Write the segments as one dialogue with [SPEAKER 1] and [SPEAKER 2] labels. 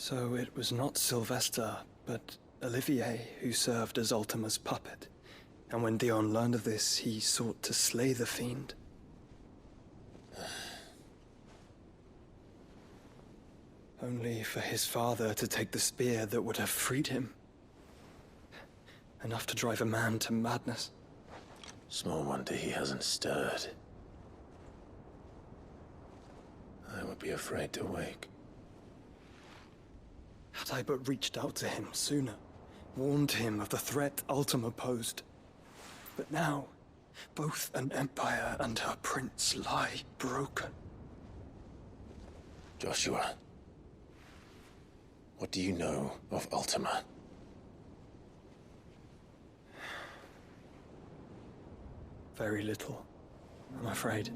[SPEAKER 1] So it was not Sylvester, but Olivier who served as Ultima's puppet. And when Dion learned of this, he sought to slay the fiend. Only for his father to take the spear that would have freed him. Enough to drive a man to madness.
[SPEAKER 2] Small wonder he hasn't stirred. I would be afraid to wake.
[SPEAKER 1] Had I but reached out to him sooner, warned him of the threat Ultima posed. But now, both an empire and her prince lie broken.
[SPEAKER 2] Joshua, what do you know of Ultima?
[SPEAKER 1] Very little, I'm afraid.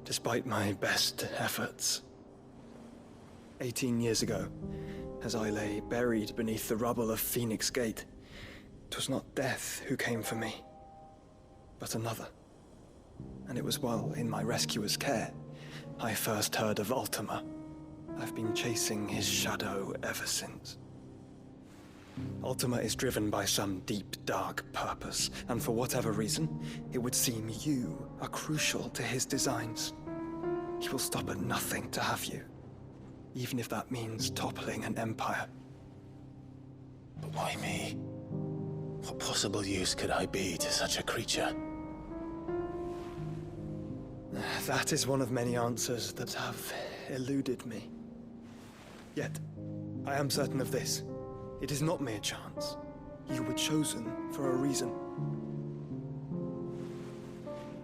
[SPEAKER 1] Despite my best efforts. 18 years ago, as I lay buried beneath the rubble of Phoenix Gate, 'twas not death who came for me, but another. And it was while in my rescuer's care, I first heard of Ultima. I've been chasing his shadow ever since. Ultima is driven by some deep, dark purpose, and for whatever reason, it would seem you are crucial to his designs. He will stop at nothing to have you, even if that means toppling an empire.
[SPEAKER 2] But why me? What possible use could I be to such a creature?
[SPEAKER 1] That is one of many answers that have eluded me. Yet, I am certain of this. It is not mere chance. You were chosen for a reason.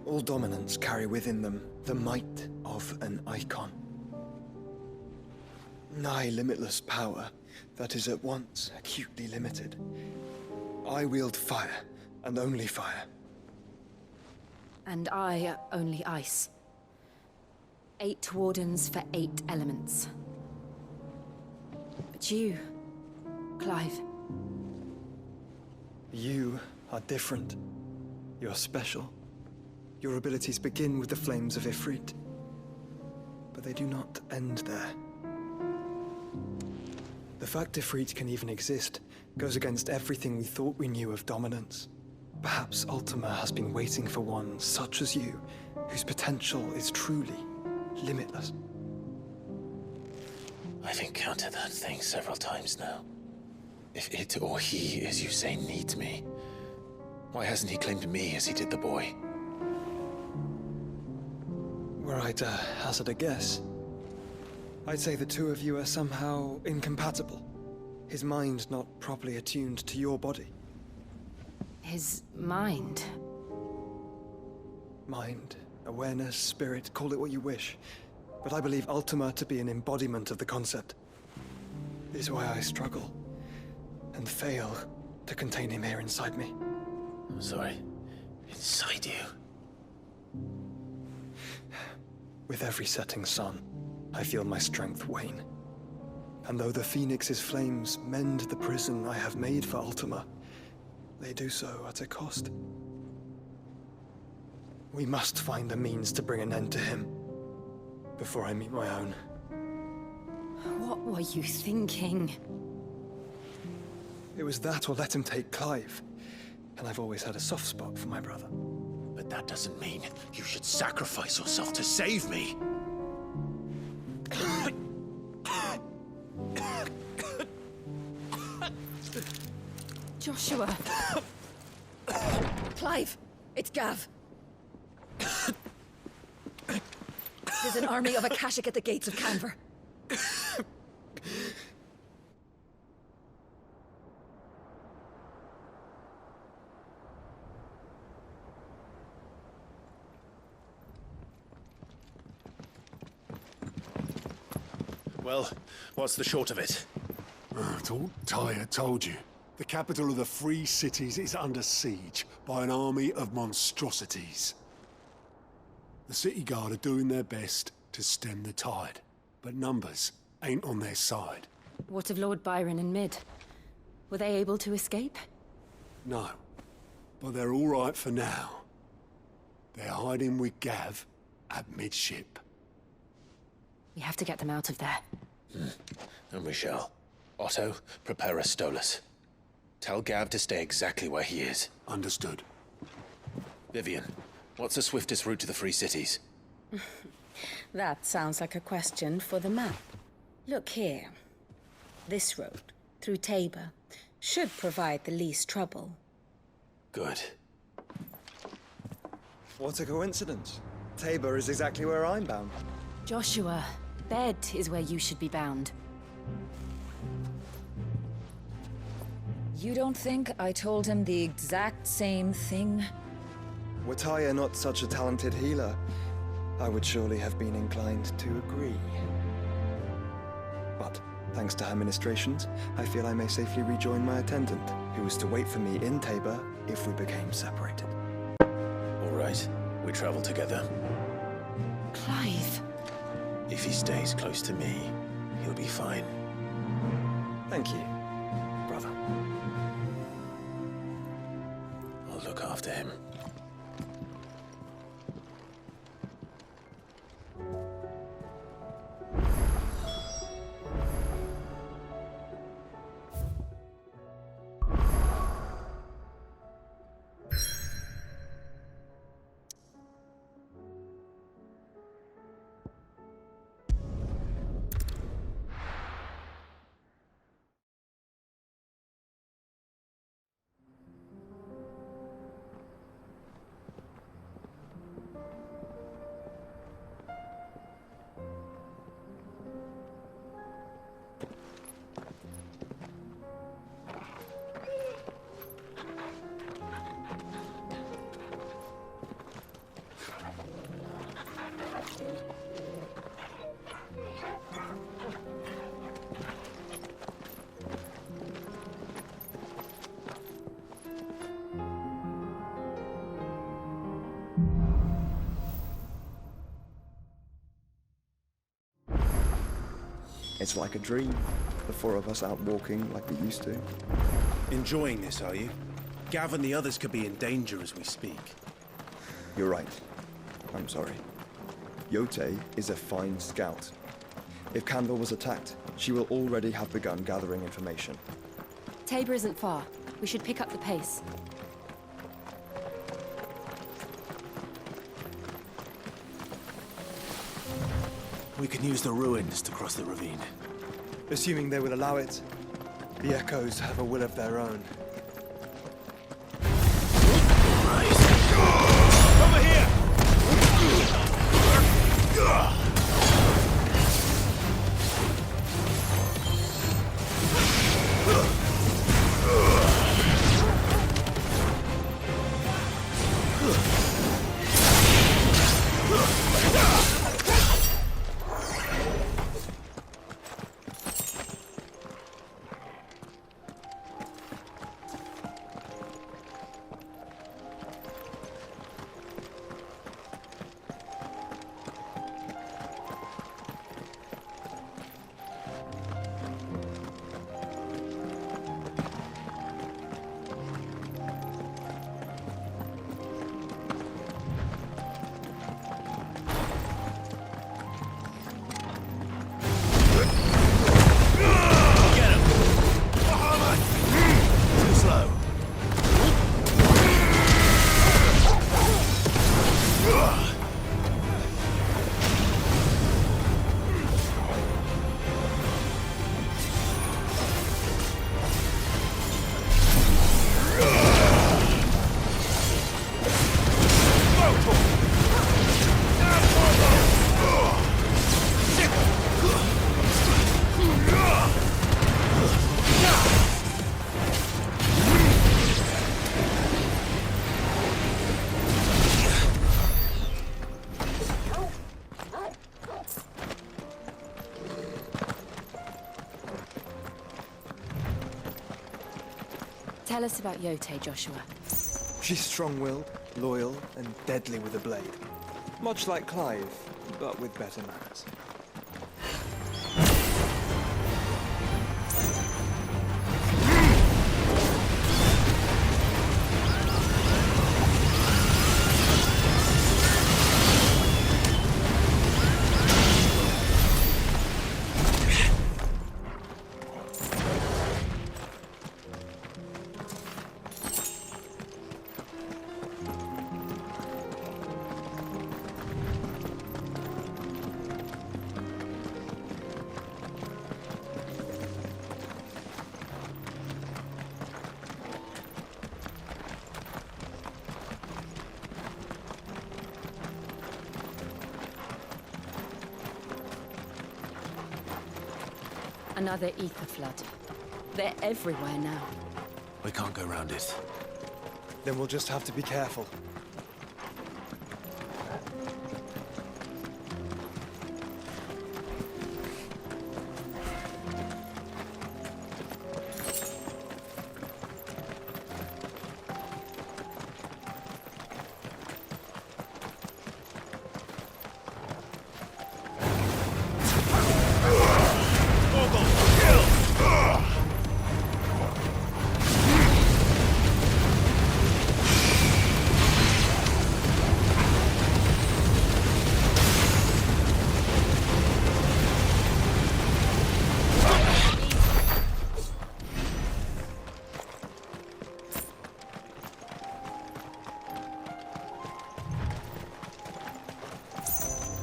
[SPEAKER 1] All dominants carry within them the might of an icon. Nigh limitless power that is at once acutely limited. I wield fire, and only fire.
[SPEAKER 3] And I only ice. 8 wardens for 8 elements. But you, Clive.
[SPEAKER 1] You are different. You're special. Your abilities begin with the flames of Ifrit. But they do not end there. The fact Ifrit can even exist goes against everything we thought we knew of dominance. Perhaps Ultima has been waiting for one such as you, whose potential is truly limitless.
[SPEAKER 2] I've encountered that thing several times now. If it or he, as you say, needs me, why hasn't he claimed me as he did the boy?
[SPEAKER 1] Were I to hazard a guess, I'd say the two of you are somehow incompatible. His mind not properly attuned to your body.
[SPEAKER 3] His mind?
[SPEAKER 1] Mind, awareness, spirit, call it what you wish. But I believe Ultima to be an embodiment of the concept. This is why I struggle and fail to contain him here inside me.
[SPEAKER 2] I'm sorry. Inside you?
[SPEAKER 1] With every setting sun, I feel my strength wane. And though the Phoenix's flames mend the prison I have made for Ultima, they do so at a cost. We must find a means to bring an end to him before I meet my own.
[SPEAKER 3] What were you thinking?
[SPEAKER 1] It was that or let him take Clive. And I've always had a soft spot for my brother.
[SPEAKER 2] But that doesn't mean you should sacrifice yourself to save me.
[SPEAKER 3] Joshua! Clive! It's Gav! There's an army of Akashic at the gates of Canver.
[SPEAKER 2] Well, what's the short of it?
[SPEAKER 4] Thought Tyre told you. The capital of the Free Cities is under siege by an army of monstrosities. The city guard are doing their best to stem the tide, but numbers ain't on their side.
[SPEAKER 3] What of Lord Byron and Mid? Were they able to escape?
[SPEAKER 4] No, but they're all right for now. They're hiding with Gav at midship.
[SPEAKER 3] We have to get them out of there.
[SPEAKER 2] And we shall. Otto, prepare a Stolas. Tell Gav to stay exactly where he is.
[SPEAKER 4] Understood.
[SPEAKER 2] Vivian, what's the swiftest route to the Free Cities?
[SPEAKER 3] That sounds like a question for the map. Look here. This road, through Tabor, should provide the least trouble.
[SPEAKER 2] Good.
[SPEAKER 1] What a coincidence. Tabor is exactly where I'm bound.
[SPEAKER 3] Joshua, bed is where you should be bound.
[SPEAKER 5] You don't think I told him the exact same thing?
[SPEAKER 1] Were Tyre not such a talented healer, I would surely have been inclined to agree. But, thanks to her ministrations, I feel I may safely rejoin my attendant, who was to wait for me in Tabor if we became separated.
[SPEAKER 2] All right, we travel together.
[SPEAKER 3] Clive.
[SPEAKER 2] If he stays close to me, he'll be fine.
[SPEAKER 1] Thank you, brother.
[SPEAKER 2] I'll look after him.
[SPEAKER 1] It's like a dream. The four of us out walking like we used to.
[SPEAKER 6] Enjoying this, are you? Gav and the others could be in danger as we speak.
[SPEAKER 1] You're right. I'm sorry. Yote is a fine scout. If Canva was attacked, she will already have begun gathering information.
[SPEAKER 3] Tabor isn't far. We should pick up the pace.
[SPEAKER 6] We can use the ruins to cross the ravine.
[SPEAKER 1] Assuming they will allow it, the Echoes have a will of their own.
[SPEAKER 6] Over here!
[SPEAKER 3] Tell us about Yote, Joshua.
[SPEAKER 1] She's strong-willed, loyal, and deadly with a blade. Much like Clive, but with better manners.
[SPEAKER 3] Another ether flood. They're everywhere now.
[SPEAKER 2] We can't go round it.
[SPEAKER 1] Then we'll just have to be careful.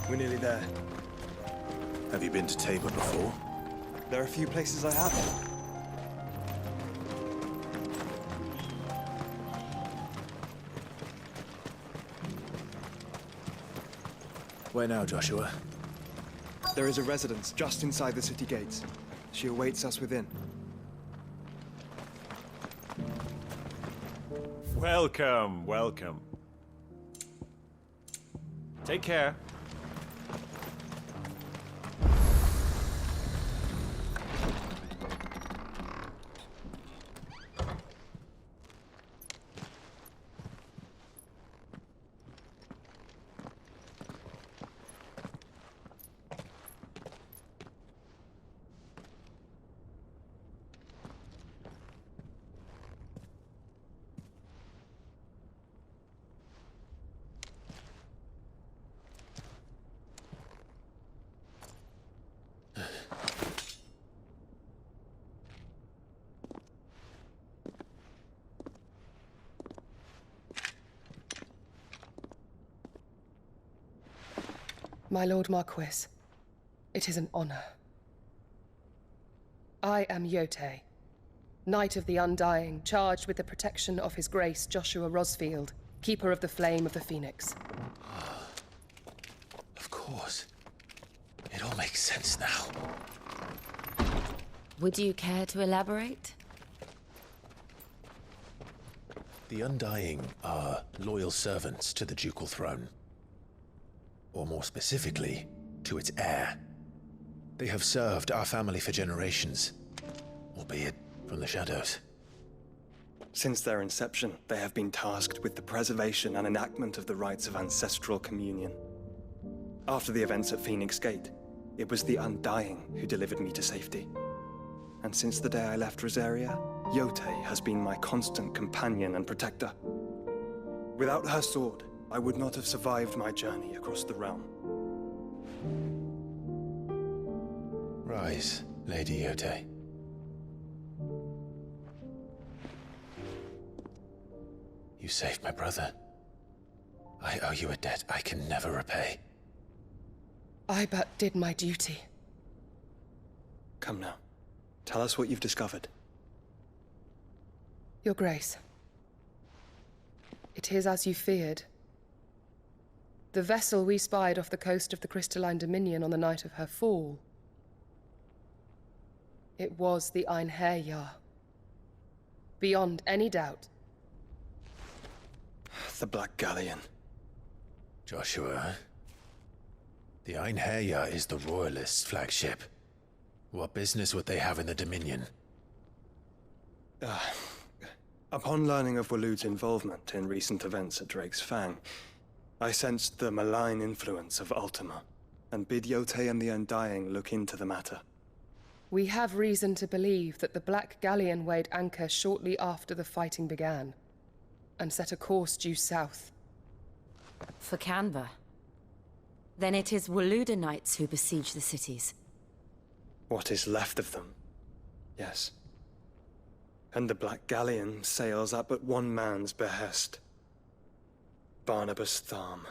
[SPEAKER 1] We're nearly there.
[SPEAKER 2] Have you been to Tabor before?
[SPEAKER 1] There are a few places I haven't.
[SPEAKER 2] Where now, Joshua?
[SPEAKER 1] There is a residence just inside the city gates. She awaits us within.
[SPEAKER 7] Welcome, welcome. Take care.
[SPEAKER 8] My Lord Marquis, it is an honor. I am Yote, Knight of the Undying, charged with the protection of His Grace Joshua Rosfield, Keeper of the Flame of the Phoenix.
[SPEAKER 2] Of course. It all makes sense now.
[SPEAKER 3] Would you care to elaborate?
[SPEAKER 2] The Undying are loyal servants to the ducal throne. Or more specifically, to its heir. They have served our family for generations, albeit from the shadows.
[SPEAKER 1] Since their inception, they have been tasked with the preservation and enactment of the rites of ancestral communion. After the events at Phoenix Gate, it was the Undying who delivered me to safety. And since the day I left Rosaria, Yote has been my constant companion and protector. Without her sword, I would not have survived my journey across the realm.
[SPEAKER 2] Rise, Lady Yote. You saved my brother. I owe you a debt I can never repay.
[SPEAKER 8] I but did my duty.
[SPEAKER 1] Come now. Tell us what you've discovered.
[SPEAKER 8] Your Grace. It is as you feared. The vessel we spied off the coast of the Crystalline Dominion on the night of her fall. It was the Einherjar. Beyond any doubt.
[SPEAKER 1] The Black Galleon.
[SPEAKER 2] Joshua, the Einherjar is the Royalists' flagship. What business would they have in the Dominion?
[SPEAKER 1] Upon learning of Waloed's involvement in recent events at Drake's Fang, I sensed the malign influence of Ultima, and bid Yote and the Undying look into the matter.
[SPEAKER 8] We have reason to believe that the Black Galleon weighed anchor shortly after the fighting began, and set a course due south.
[SPEAKER 3] For Canva. Then it is Waloed Knights who besiege the cities.
[SPEAKER 1] What is left of them, yes. And the Black Galleon sails at but one man's behest. Barnabas Tharm.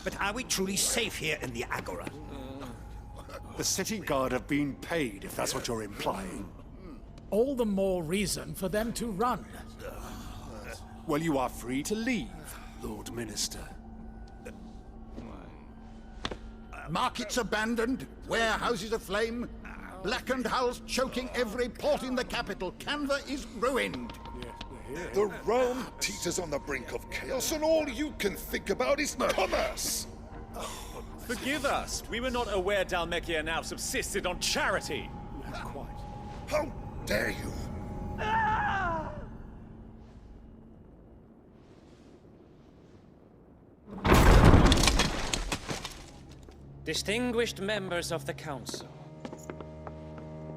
[SPEAKER 9] But are we truly safe here in the Agora?
[SPEAKER 4] The city guard have been paid, if that's what you're implying.
[SPEAKER 9] All the more reason for them to run.
[SPEAKER 4] Well, you are free to leave, Lord Minister.
[SPEAKER 10] Markets abandoned, warehouses aflame, blackened hulls choking every port in the capital. Canva is ruined.
[SPEAKER 11] The realm teeters on the brink of chaos, and all you can think about is commerce!
[SPEAKER 7] Forgive us. We were not aware Dhalmekia now subsisted on charity.
[SPEAKER 4] Not quite.
[SPEAKER 11] How dare you!
[SPEAKER 12] Distinguished members of the Council,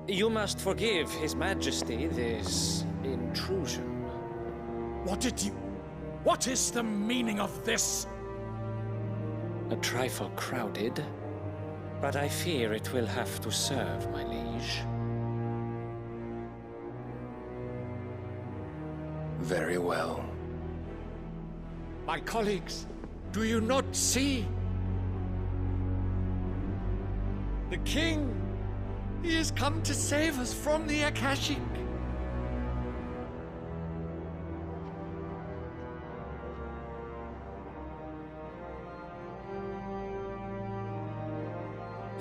[SPEAKER 12] you must forgive His Majesty this intrusion.
[SPEAKER 9] What is the meaning of this?
[SPEAKER 12] A trifle crowded, but I fear it will have to serve, my liege.
[SPEAKER 13] Very well.
[SPEAKER 9] My colleagues, do you not see? The king! He has come to save us from the Akashic!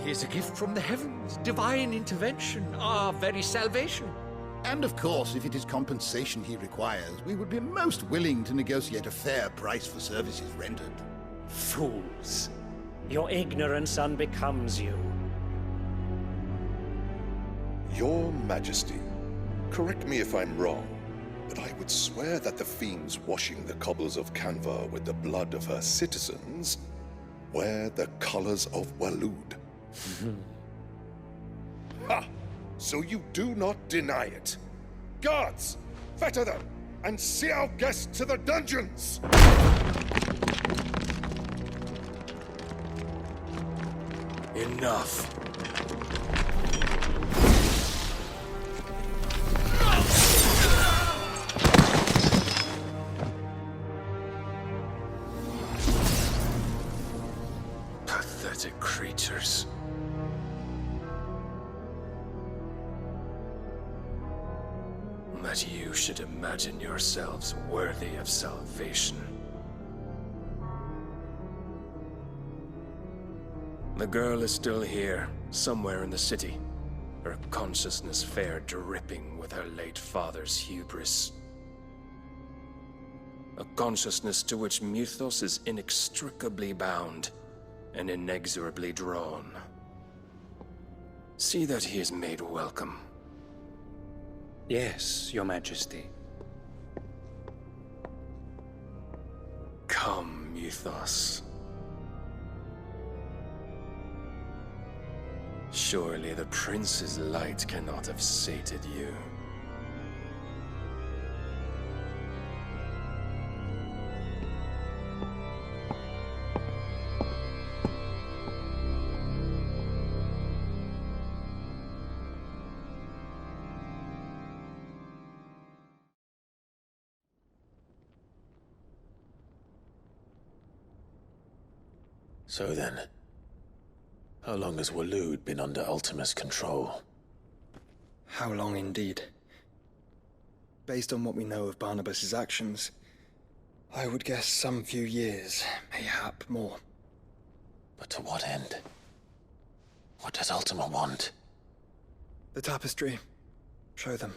[SPEAKER 9] He is a gift from the heavens, divine intervention, our very salvation.
[SPEAKER 10] And of course, if it is compensation he requires, we would be most willing to negotiate a fair price for services rendered.
[SPEAKER 12] Fools! Your ignorance unbecomes you.
[SPEAKER 11] Your Majesty, correct me if I'm wrong, but I would swear that the fiends washing the cobbles of Canva with the blood of her citizens wear the colors of Waloed. Ha! So you do not deny it. Guards, fetter them, and see our guests to the dungeons!
[SPEAKER 13] Enough. Pathetic creatures. That you should imagine yourselves worthy of salvation. The girl is still here, somewhere in the city, her consciousness fair dripping with her late father's hubris. A consciousness to which Mythos is inextricably bound and inexorably drawn. See that he is made welcome.
[SPEAKER 12] Yes, Your Majesty.
[SPEAKER 13] Come, Mythos. Surely the prince's light cannot have sated you.
[SPEAKER 2] So then, how long has Waloed been under Ultima's control?
[SPEAKER 1] How long indeed? Based on what we know of Barnabas's actions, I would guess some few years, mayhap more.
[SPEAKER 2] But to what end? What does Ultima want?
[SPEAKER 1] The tapestry. Show them.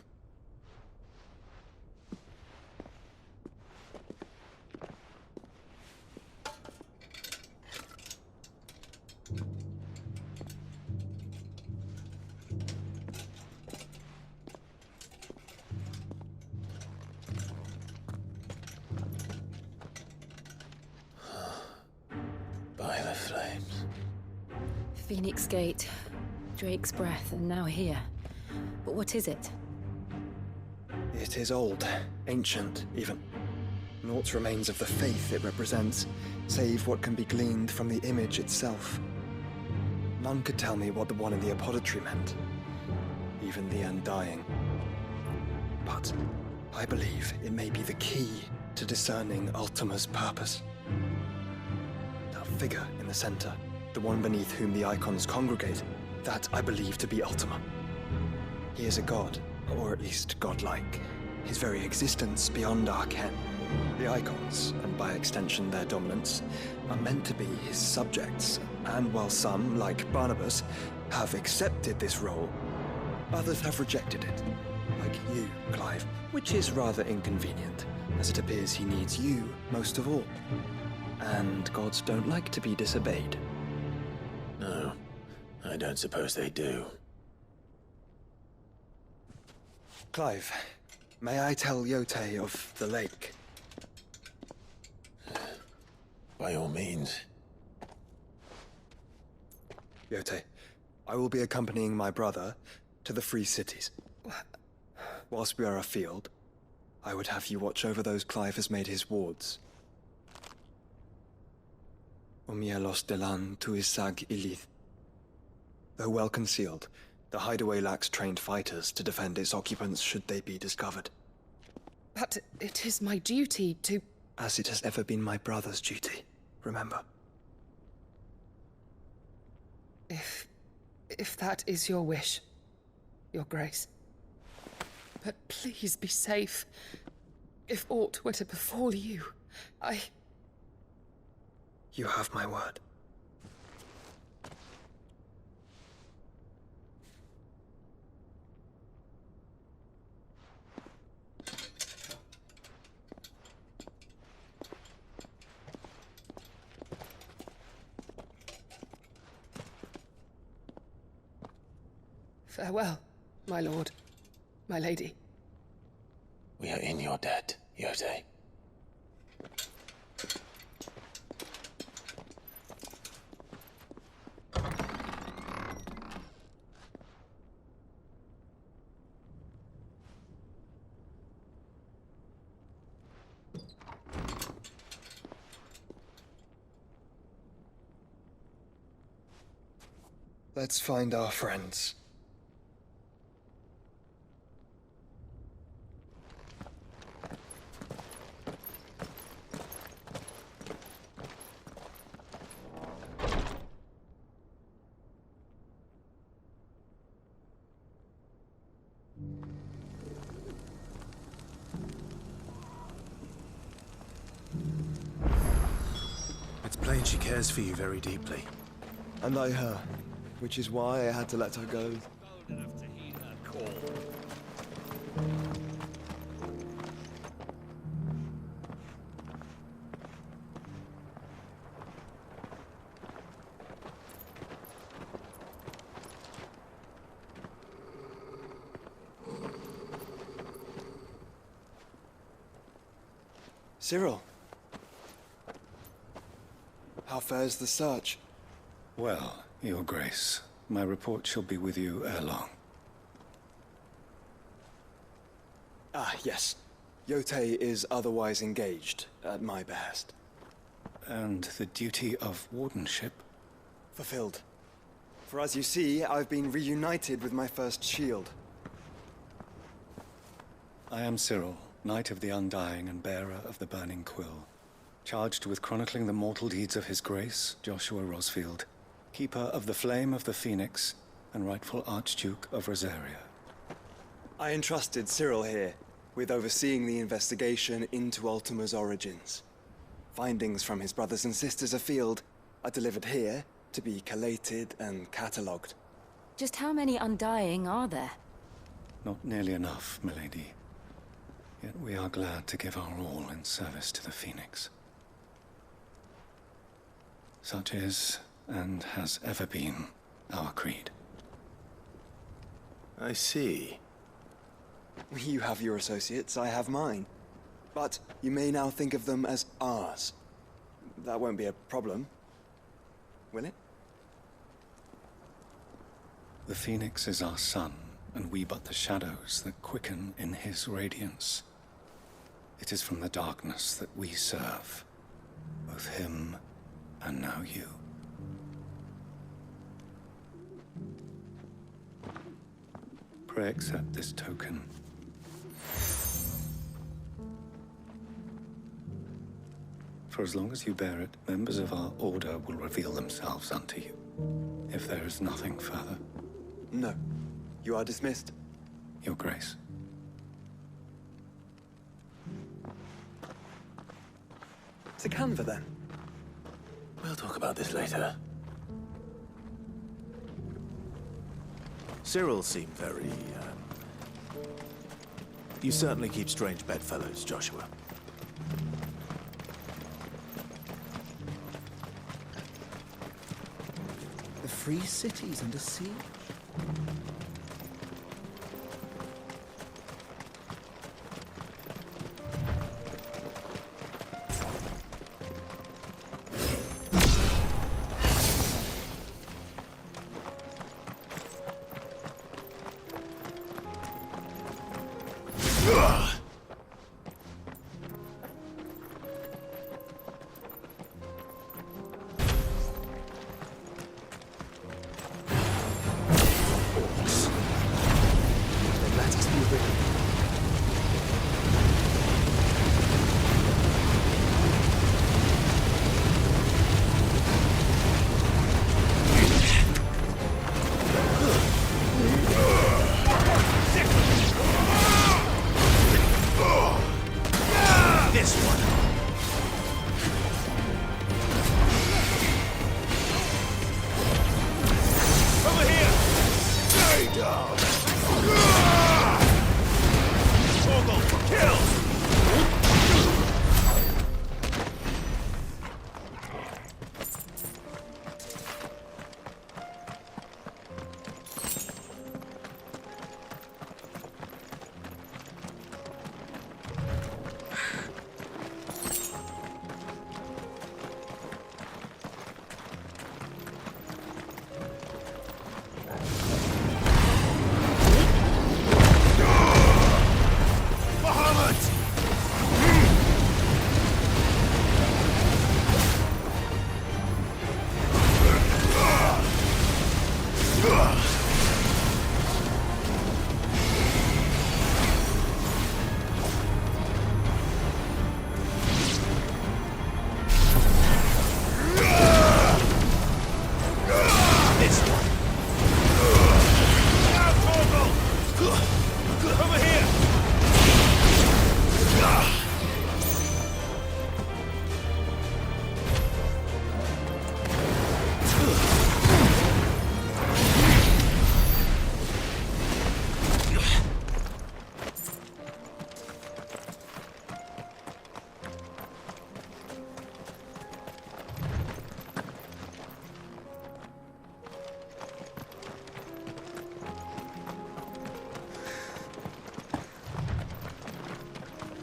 [SPEAKER 2] By the flames.
[SPEAKER 3] Phoenix Gate, Drake's Breath, and now here. But what is it?
[SPEAKER 1] It is old, ancient, even. Naught remains of the faith it represents, save what can be gleaned from the image itself. None could tell me what the one in the apothecary meant, even the Undying. But I believe it may be the key to discerning Ultima's purpose. That figure in the center, the one beneath whom the icons congregate, that I believe to be Ultima. He is a god, or at least godlike. His very existence beyond our ken. The icons, and by extension their dominants, are meant to be his subjects, and while some, like Barnabas, have accepted this role, others have rejected it. Like you, Clive, which is rather inconvenient, as it appears he needs you most of all. And gods don't like to be disobeyed.
[SPEAKER 2] No, I don't suppose they do.
[SPEAKER 1] Clive, may I tell Yotei of the lake?
[SPEAKER 2] By all means.
[SPEAKER 1] Yotei, I will be accompanying my brother to the Free Cities. Whilst we are afield, I would have you watch over those Clive has made his wards. Omielos delan tuisag ilith. Though well concealed, the hideaway lacks trained fighters to defend its occupants should they be discovered.
[SPEAKER 8] But it is my duty to...
[SPEAKER 1] As it has ever been my brother's duty, remember.
[SPEAKER 8] If that is your wish, Your Grace. But please be safe. If aught were to befall you,
[SPEAKER 1] You have my word.
[SPEAKER 8] Farewell, my lord, my lady.
[SPEAKER 2] We are in your debt, Yotei.
[SPEAKER 1] Let's find our friends.
[SPEAKER 6] It's plain she cares for you very deeply.
[SPEAKER 1] And I her, which is why I had to let her go. Cyril, how fares the search?
[SPEAKER 14] Well, Your Grace, my report shall be with you ere long.
[SPEAKER 1] Ah, yes. Yotei is otherwise engaged, at my behest.
[SPEAKER 14] And the duty of wardenship?
[SPEAKER 1] Fulfilled. For as you see, I've been reunited with my first shield.
[SPEAKER 14] I am Cyril, Knight of the Undying and bearer of the Burning Quill, charged with chronicling the mortal deeds of His Grace, Joshua Rosfield, Keeper of the Flame of the Phoenix, and rightful Archduke of Rosaria.
[SPEAKER 1] I entrusted Cyril here with overseeing the investigation into Ultima's origins. Findings from his brothers and sisters afield are delivered here to be collated and catalogued.
[SPEAKER 5] Just how many Undying are there?
[SPEAKER 14] Not nearly enough, milady. Yet we are glad to give our all in service to the Phoenix. Such is, and has ever been, our creed.
[SPEAKER 2] I see.
[SPEAKER 1] You have your associates, I have mine. But you may now think of them as ours. That won't be a problem, will it?
[SPEAKER 14] The Phoenix is our sun, and we but the shadows that quicken in his radiance. It is from the darkness that we serve, both him and now you. Pray accept this token. For as long as you bear it, members of our order will reveal themselves unto you, if there is nothing further.
[SPEAKER 15] No. You are dismissed.
[SPEAKER 14] Your Grace.
[SPEAKER 1] To Canva, then?
[SPEAKER 2] We'll talk about this later. Cyril seemed very, You certainly keep strange bedfellows, Joshua.
[SPEAKER 16] The free city's under siege?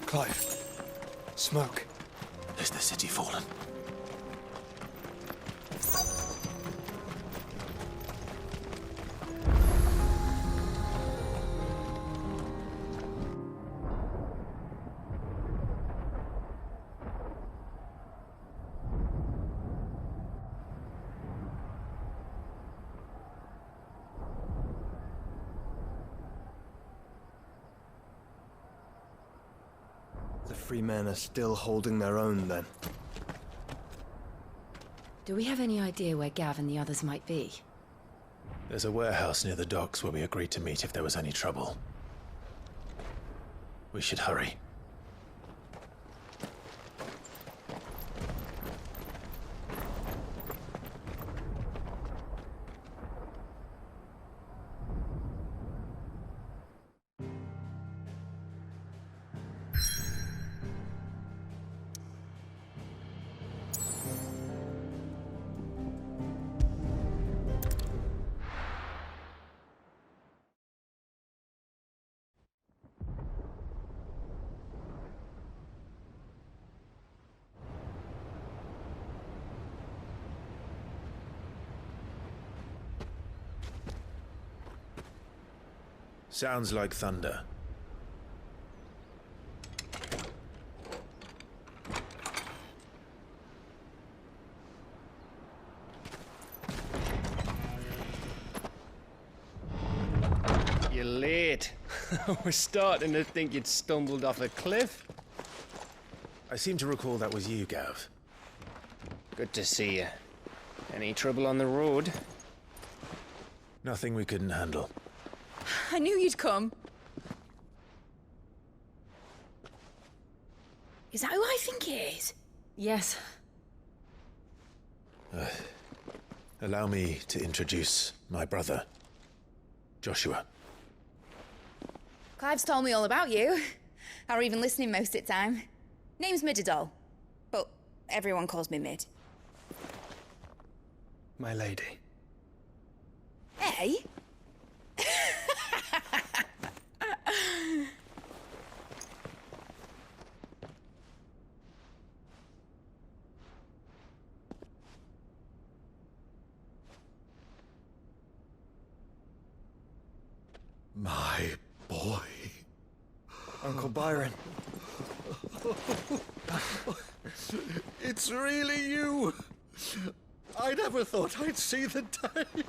[SPEAKER 1] Clive. Smoke.
[SPEAKER 2] Is the city fallen?
[SPEAKER 1] The free men are still holding their own, then.
[SPEAKER 3] Do we have any idea where Gav and the others might be?
[SPEAKER 2] There's a warehouse near the docks where we agreed to meet if there was any trouble. We should hurry. Sounds like thunder.
[SPEAKER 9] You're late. We're starting to think you'd stumbled off a cliff.
[SPEAKER 2] I seem to recall that was you, Gav.
[SPEAKER 9] Good to see you. Any trouble on the road?
[SPEAKER 2] Nothing we couldn't handle.
[SPEAKER 5] I knew you'd come. Is that who I think it is?
[SPEAKER 3] Yes.
[SPEAKER 2] Allow me to introduce my brother, Joshua.
[SPEAKER 5] Clive's told me all about you. Or even listening most of the time. Name's Midadol, but everyone calls me Mid.
[SPEAKER 1] My lady.
[SPEAKER 5] Hey?
[SPEAKER 10] My boy.
[SPEAKER 1] Uncle Byron.
[SPEAKER 10] It's really you. I never thought I'd see the day.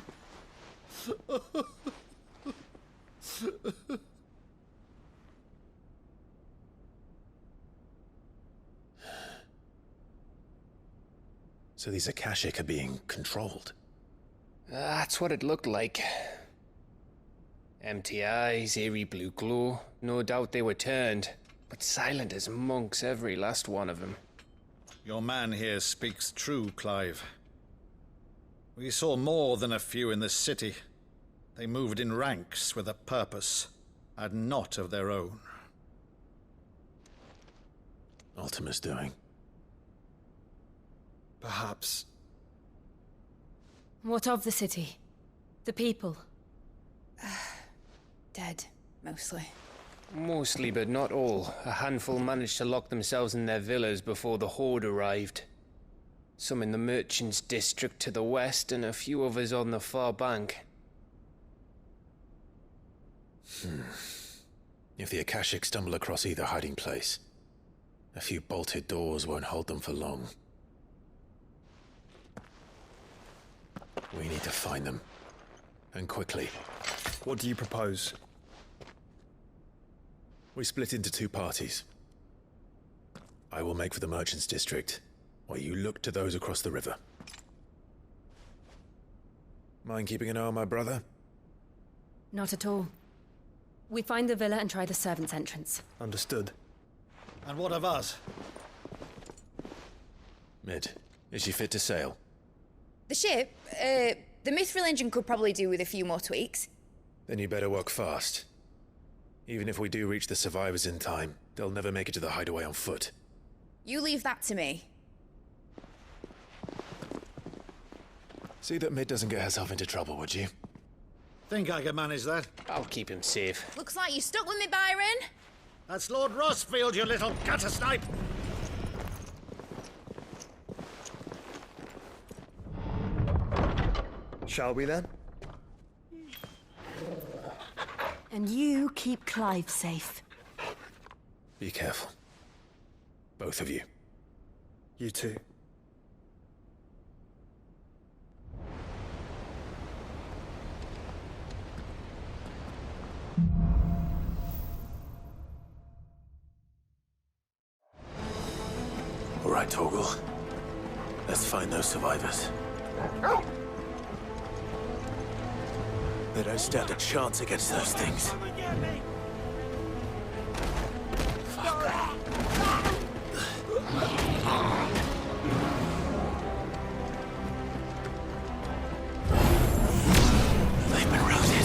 [SPEAKER 2] So these Akashic are being controlled?
[SPEAKER 13] That's what it looked like. Empty eyes, eerie blue glow. No doubt they were turned, but silent as monks, every last one of them.
[SPEAKER 10] Your man here speaks true, Clive. We saw more than a few in the city. They moved in ranks with a purpose, and not of their own.
[SPEAKER 2] Ultima's doing.
[SPEAKER 1] Perhaps.
[SPEAKER 3] What of the city? The people?
[SPEAKER 5] Dead, mostly.
[SPEAKER 12] Mostly, but not all. A handful managed to lock themselves in their villas before the Horde arrived. Some in the Merchants' District to the west, and a few others on the far bank.
[SPEAKER 2] If the Akashic stumble across either hiding place, a few bolted doors won't hold them for long. We need to find them. And quickly.
[SPEAKER 1] What do you propose?
[SPEAKER 2] We split into two parties. I will make for the Merchants' District, while you look to those across the river. Mind keeping an eye on my brother?
[SPEAKER 3] Not at all. We find the villa and try the servants' entrance.
[SPEAKER 1] Understood.
[SPEAKER 10] And what of us?
[SPEAKER 2] Mid, is she fit to sail?
[SPEAKER 5] The ship, the Mithril engine could probably do with a few more tweaks.
[SPEAKER 2] Then you better work fast. Even if we do reach the survivors in time, they'll never make it to the hideaway on foot.
[SPEAKER 5] You leave that to me.
[SPEAKER 2] See that Mid doesn't get herself into trouble, would you?
[SPEAKER 10] Think I can manage that?
[SPEAKER 12] I'll keep him safe.
[SPEAKER 5] Looks like you stuck with me, Byron.
[SPEAKER 10] That's Lord Rosfield, you little gutter snipe!
[SPEAKER 1] Shall we then?
[SPEAKER 3] And you keep Clive safe.
[SPEAKER 2] Be careful. Both of you.
[SPEAKER 1] You too.
[SPEAKER 2] All right, Torgal. Let's find those survivors. They don't stand a chance against those things. They've been routed.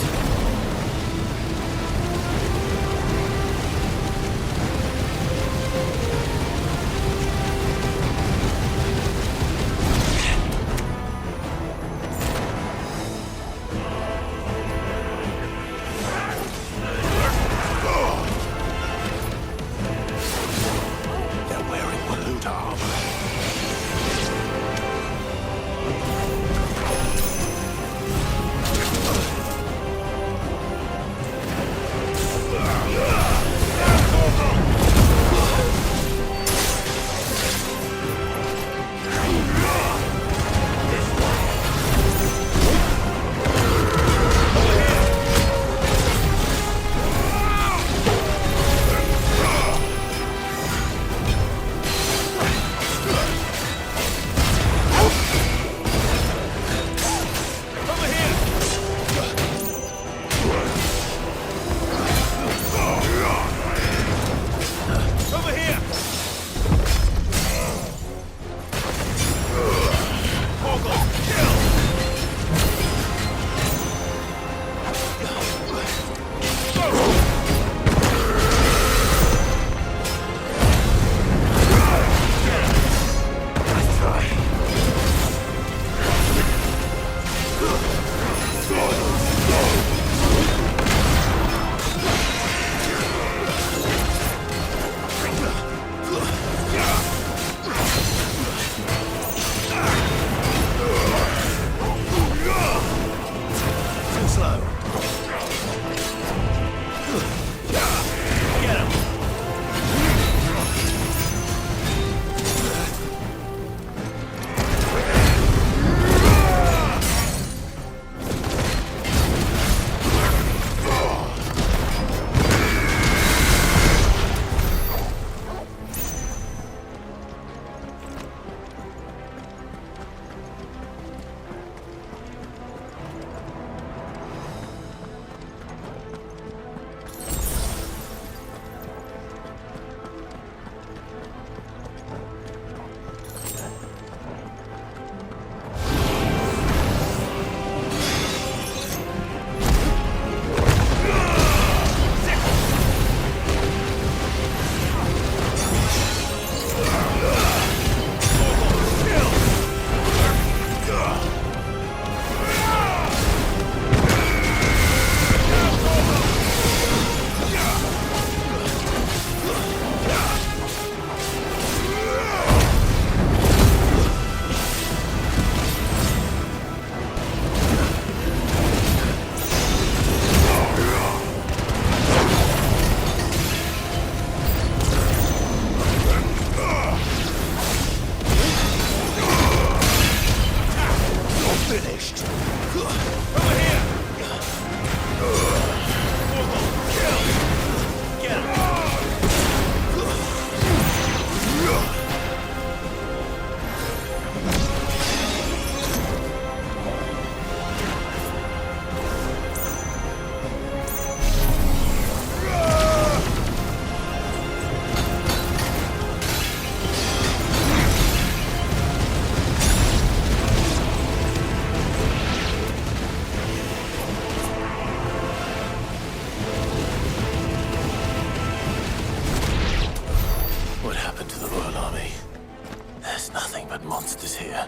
[SPEAKER 2] monsters here.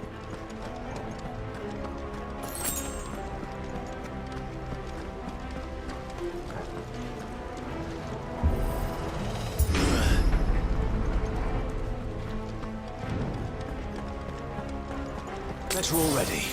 [SPEAKER 2] Better already.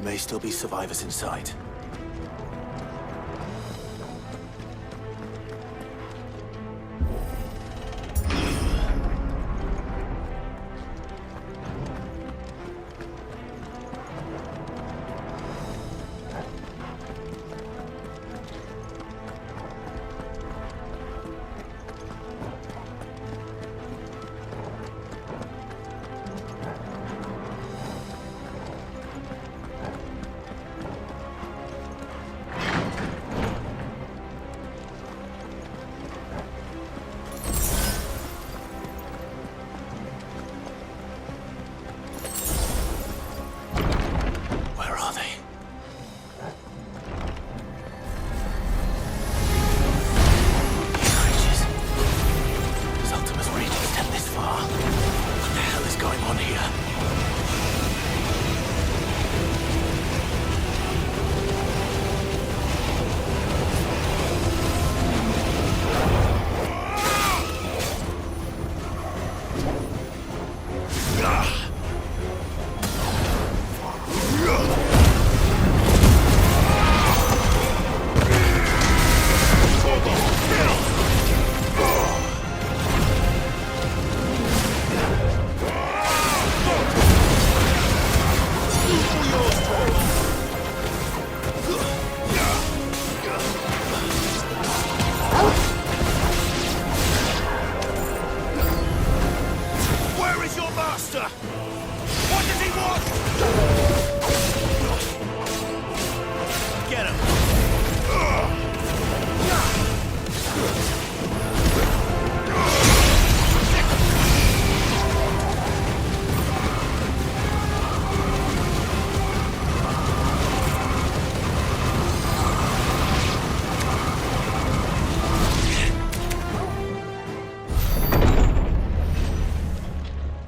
[SPEAKER 2] There may still be survivors inside.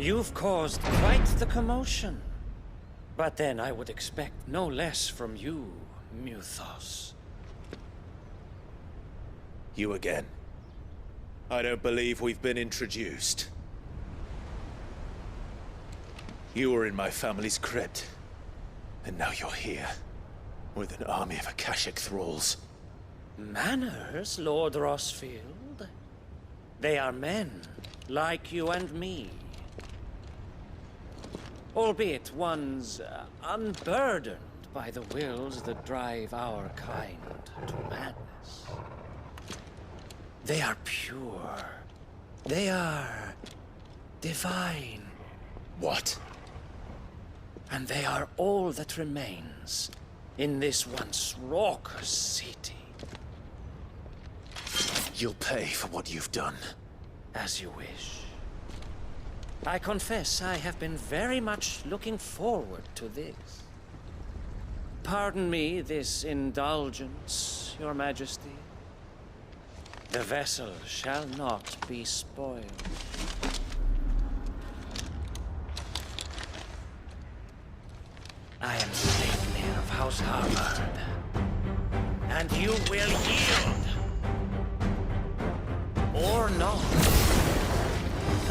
[SPEAKER 9] You've caused quite the commotion. But then I would expect no less from you, Muthos.
[SPEAKER 2] You again. I don't believe we've been introduced. You were in my family's crypt. And now you're here. With an army of Akashic thralls.
[SPEAKER 9] Manners, Lord Rosfield? They are men, like you and me. Albeit ones unburdened by the wills that drive our kind to madness. They are pure. They are divine.
[SPEAKER 2] What?
[SPEAKER 9] And they are all that remains in this once raucous city.
[SPEAKER 2] You'll pay for what you've done.
[SPEAKER 9] As you wish. I confess I have been very much looking forward to this. Pardon me this indulgence, Your Majesty. The vessel shall not be spoiled. I am Sleipnir of House Harvard, and you will yield. Or not.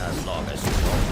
[SPEAKER 9] As long as you don't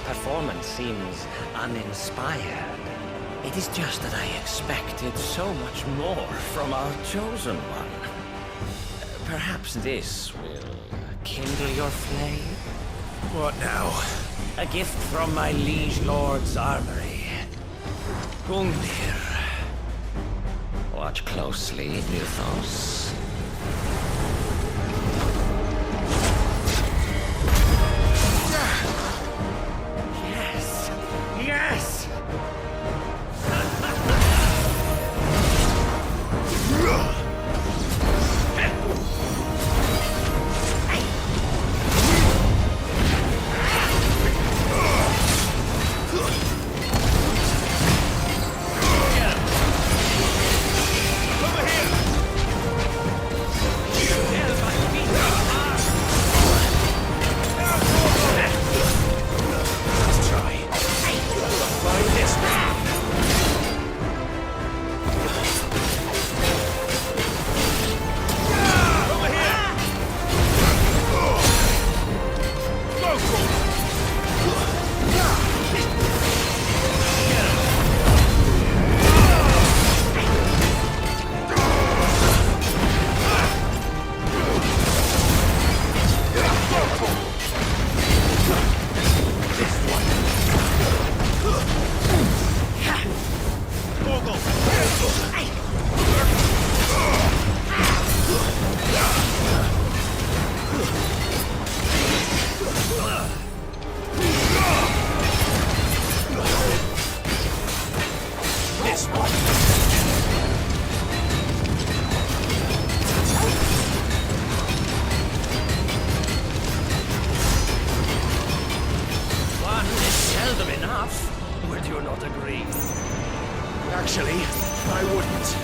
[SPEAKER 9] performance seems uninspired. It is just that I expected so much more from our chosen one. Perhaps this will kindle your flame?
[SPEAKER 6] What now?
[SPEAKER 9] A gift from my liege lord's armory. Gungnir. Watch closely, Mythos. Yes! Yes!
[SPEAKER 6] Actually, I wouldn't.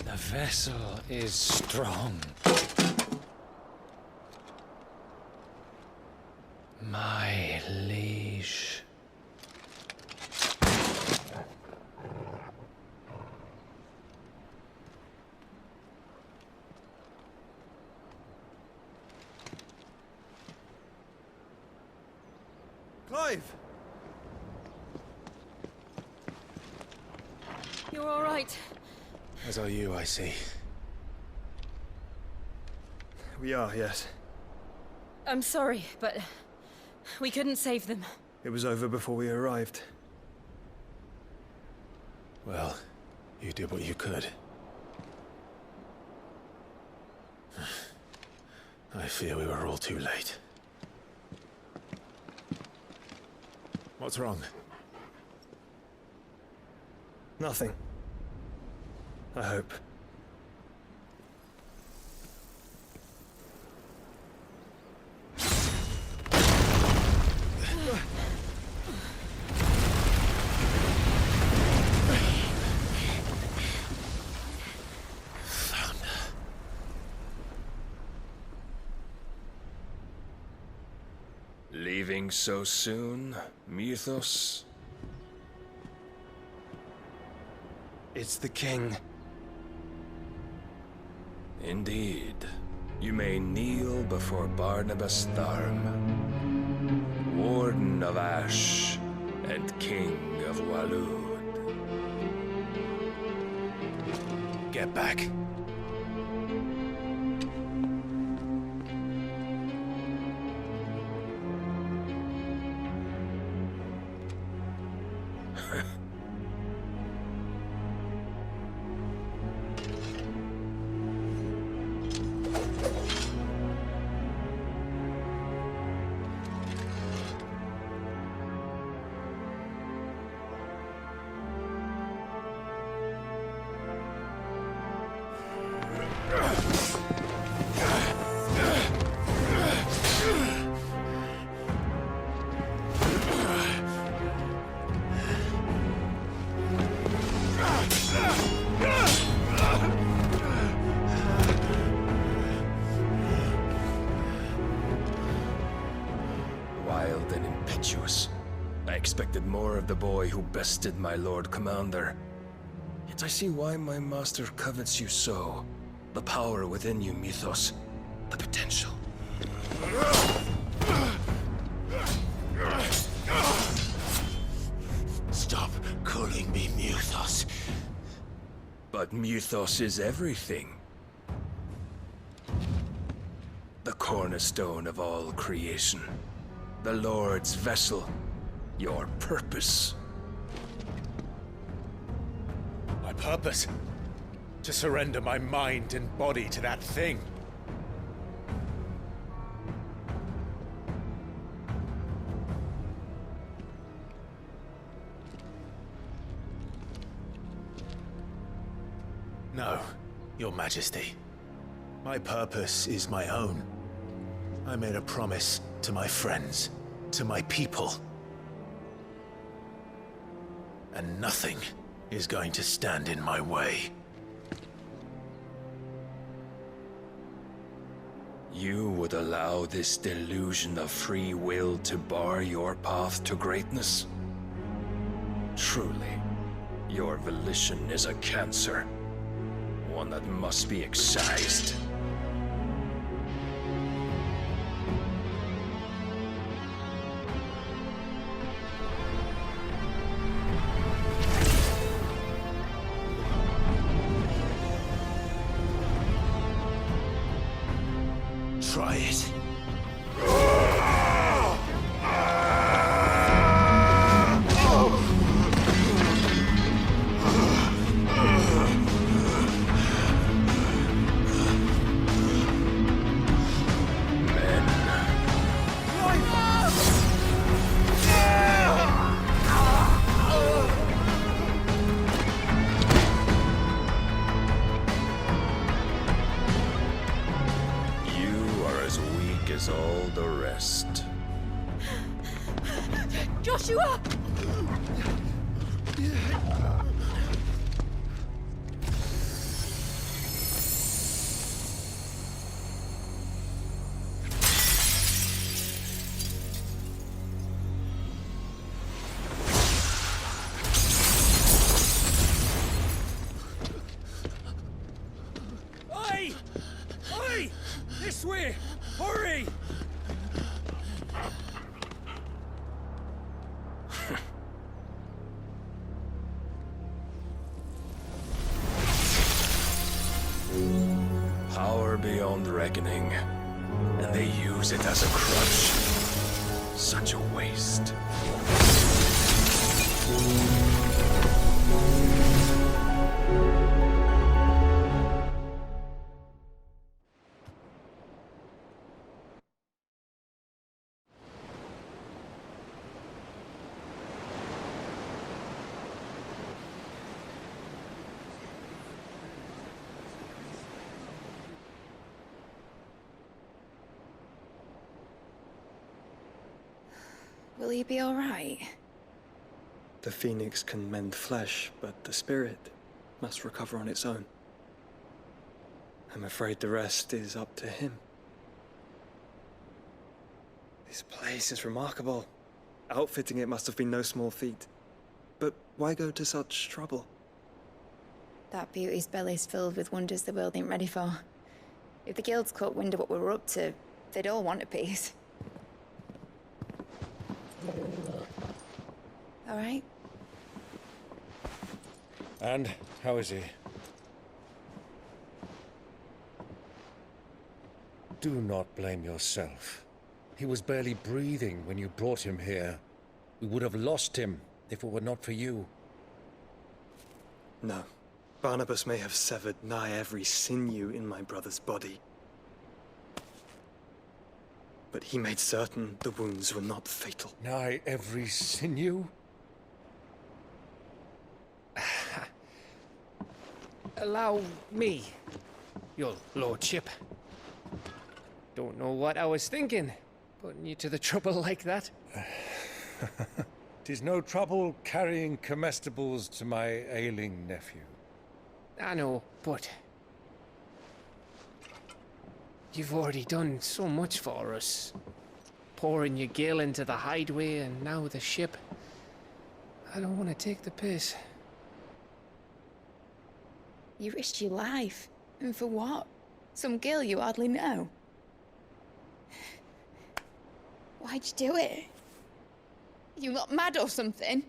[SPEAKER 9] The vessel is strong. My liege.
[SPEAKER 1] Clive!
[SPEAKER 3] You're all right.
[SPEAKER 2] As are you, I see.
[SPEAKER 1] We are, yes.
[SPEAKER 3] I'm sorry, but we couldn't save them.
[SPEAKER 1] It was over before we arrived.
[SPEAKER 2] Well, you did what you could. I fear we were all too late. What's wrong?
[SPEAKER 1] Nothing. I hope.
[SPEAKER 13] Leaving so soon, Mythos?
[SPEAKER 1] It's the king.
[SPEAKER 13] Indeed. You may kneel before Barnabas Tharm, Warden of Ash and King of Waloed.
[SPEAKER 2] Get back.
[SPEAKER 13] Wild and impetuous. I expected more of the boy who bested my Lord Commander. Yet I see why my master covets you so. The power within you, Mythos. The potential.
[SPEAKER 2] Stop calling me Mythos.
[SPEAKER 13] But Mythos is everything. The cornerstone of all creation. The Lord's vessel. Your purpose.
[SPEAKER 2] My purpose? To surrender my mind and body to that thing. No, Your Majesty. My purpose is my own. I made a promise to my friends, to my people. And nothing is going to stand in my way.
[SPEAKER 13] You would allow this delusion of free will to bar your path to greatness? Truly, your volition is a cancer. One that must be excised.
[SPEAKER 2] Try it.
[SPEAKER 13] As all the rest.
[SPEAKER 3] Joshua!
[SPEAKER 7] Oi! Oi! This way! Hurry!
[SPEAKER 13] reckoning, and they use it as a crutch. Such a waste.
[SPEAKER 5] Will he be all right?
[SPEAKER 1] The phoenix can mend flesh, but the spirit must recover on its own. I'm afraid the rest is up to him. This place is remarkable. Outfitting it must have been no small feat. But why go to such trouble?
[SPEAKER 5] That beauty's belly's filled with wonders the world ain't ready for. If the guilds caught wind of what we were up to, they'd all want a piece. All right?
[SPEAKER 17] And how is he? Do not blame yourself. He was barely breathing when you brought him here. We would have lost him if it were not for you.
[SPEAKER 1] No. Barnabas may have severed nigh every sinew in my brother's body. But he made certain the wounds were not fatal.
[SPEAKER 17] Nigh every sinew?
[SPEAKER 12] Allow me, your lordship. Don't know what I was thinking, putting you to the trouble like that.
[SPEAKER 17] 'Tis no trouble carrying comestibles to my ailing nephew.
[SPEAKER 12] I know, but you've already done so much for us. Pouring your gil into the hideaway and now the ship. I don't want to take the piss.
[SPEAKER 5] You risked your life. And for what? Some girl you hardly know. Why'd you do it? You not mad or something?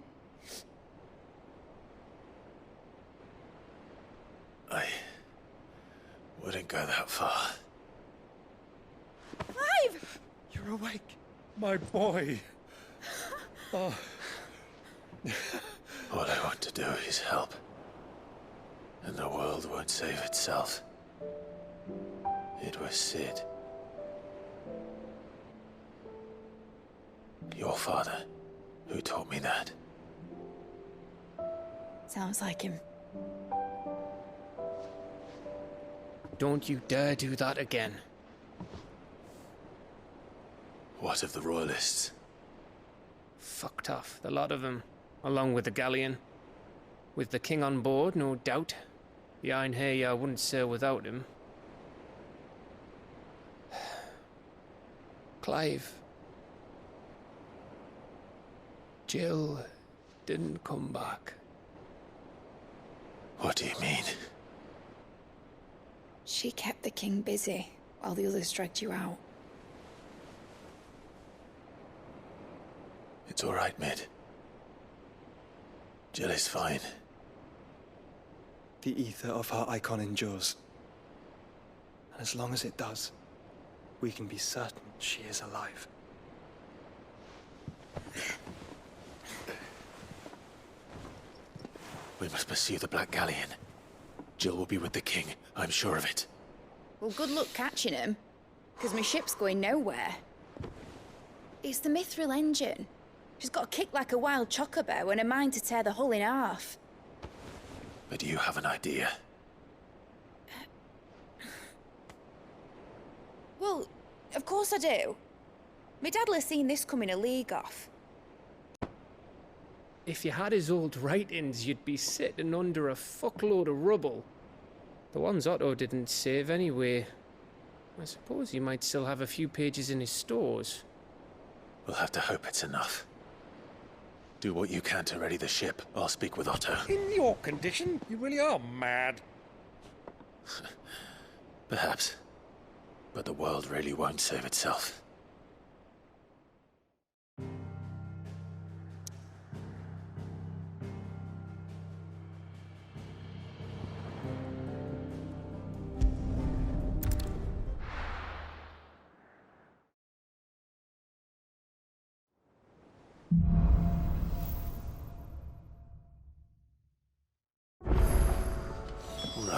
[SPEAKER 2] I wouldn't go that far.
[SPEAKER 5] Clive!
[SPEAKER 17] You're awake, my boy. Oh.
[SPEAKER 2] All I want to do is help. And the world won't save itself. It was Sid. Your father, who taught me that.
[SPEAKER 5] Sounds like him.
[SPEAKER 12] Don't you dare do that again.
[SPEAKER 2] What of the Royalists?
[SPEAKER 12] Fucked off, the lot of them, along with the galleon. With the king on board, no doubt. The Iron Hair wouldn't sail without him. Clive. Jill didn't come back.
[SPEAKER 2] What do you mean?
[SPEAKER 5] She kept the king busy while the others dragged you out.
[SPEAKER 2] It's all right, Mid. Jill is fine.
[SPEAKER 1] The ether of her icon endures. And as long as it does, we can be certain she is alive.
[SPEAKER 2] We must pursue the Black Galleon. Jill will be with the king, I'm sure of it.
[SPEAKER 5] Well, good luck catching him, because my ship's going nowhere. It's the Mithril engine. She's got a kick like a wild chocobo and a mind to tear the hull in half.
[SPEAKER 2] But do you have an idea?
[SPEAKER 5] Well, of course I do. My dad'll have seen this coming a league off.
[SPEAKER 12] If you had his old writings, you'd be sitting under a fuckload of rubble. The ones Otto didn't save anyway. I suppose he might still have a few pages in his stores.
[SPEAKER 2] We'll have to hope it's enough. Do what you can to ready the ship. I'll speak with Otto.
[SPEAKER 17] In your condition, you really are mad.
[SPEAKER 2] Perhaps. But the world really won't save itself.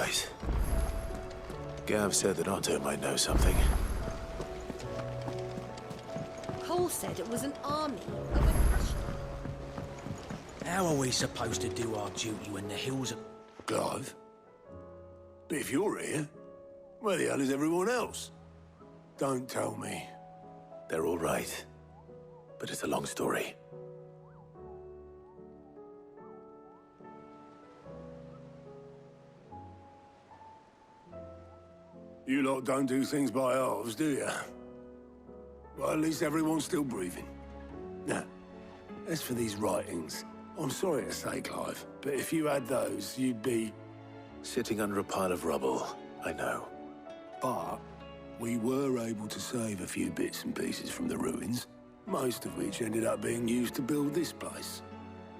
[SPEAKER 2] right. Gav said that Otto might know something.
[SPEAKER 18] Cole said it was an army of oppression.
[SPEAKER 19] How are we supposed to do our duty when the hills are...
[SPEAKER 4] Clive? But if you're here, where the hell is everyone else? Don't tell me.
[SPEAKER 2] They're all right. But it's a long story.
[SPEAKER 4] You lot don't do things by halves, do you? Well, at least everyone's still breathing. Now, as for these writings, I'm sorry to say, Clive, but if you had those, you'd be...
[SPEAKER 2] Sitting under a pile of rubble, I know.
[SPEAKER 4] But we were able to save a few bits and pieces from the ruins, most of which ended up being used to build this place.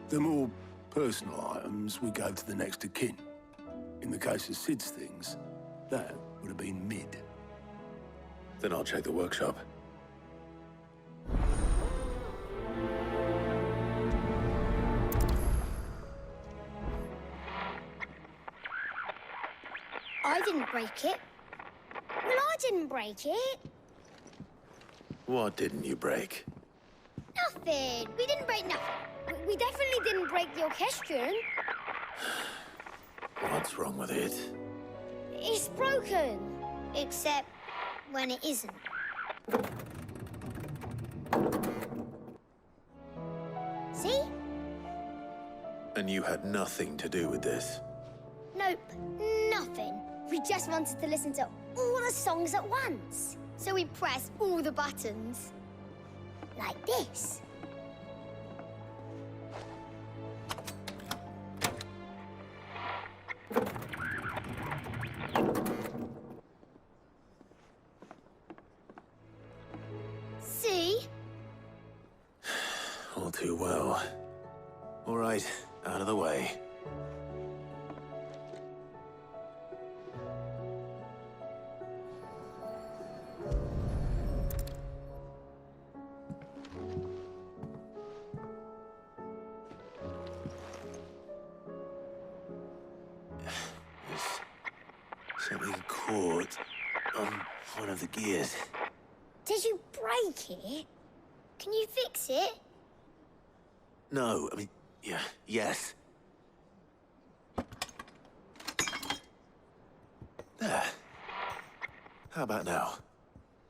[SPEAKER 4] The more personal items we gave to the next of kin. In the case of Sid's things, that would have been mid.
[SPEAKER 2] Then I'll check the workshop.
[SPEAKER 20] I didn't break it. Well, I didn't break it.
[SPEAKER 2] What didn't you break?
[SPEAKER 20] Nothing. We didn't break nothing. We definitely didn't break the orchestrion.
[SPEAKER 2] What's wrong with it?
[SPEAKER 20] It's broken. Except when it isn't. See?
[SPEAKER 2] And you had nothing to do with this?
[SPEAKER 20] Nope, nothing. We just wanted to listen to all the songs at once. So we pressed all the buttons. Like this. See?
[SPEAKER 2] All too well. All right, out of the way. Something caught on one of the gears.
[SPEAKER 20] Did you break it? Can you fix it?
[SPEAKER 2] No, I mean, yeah, yes. There. How about now?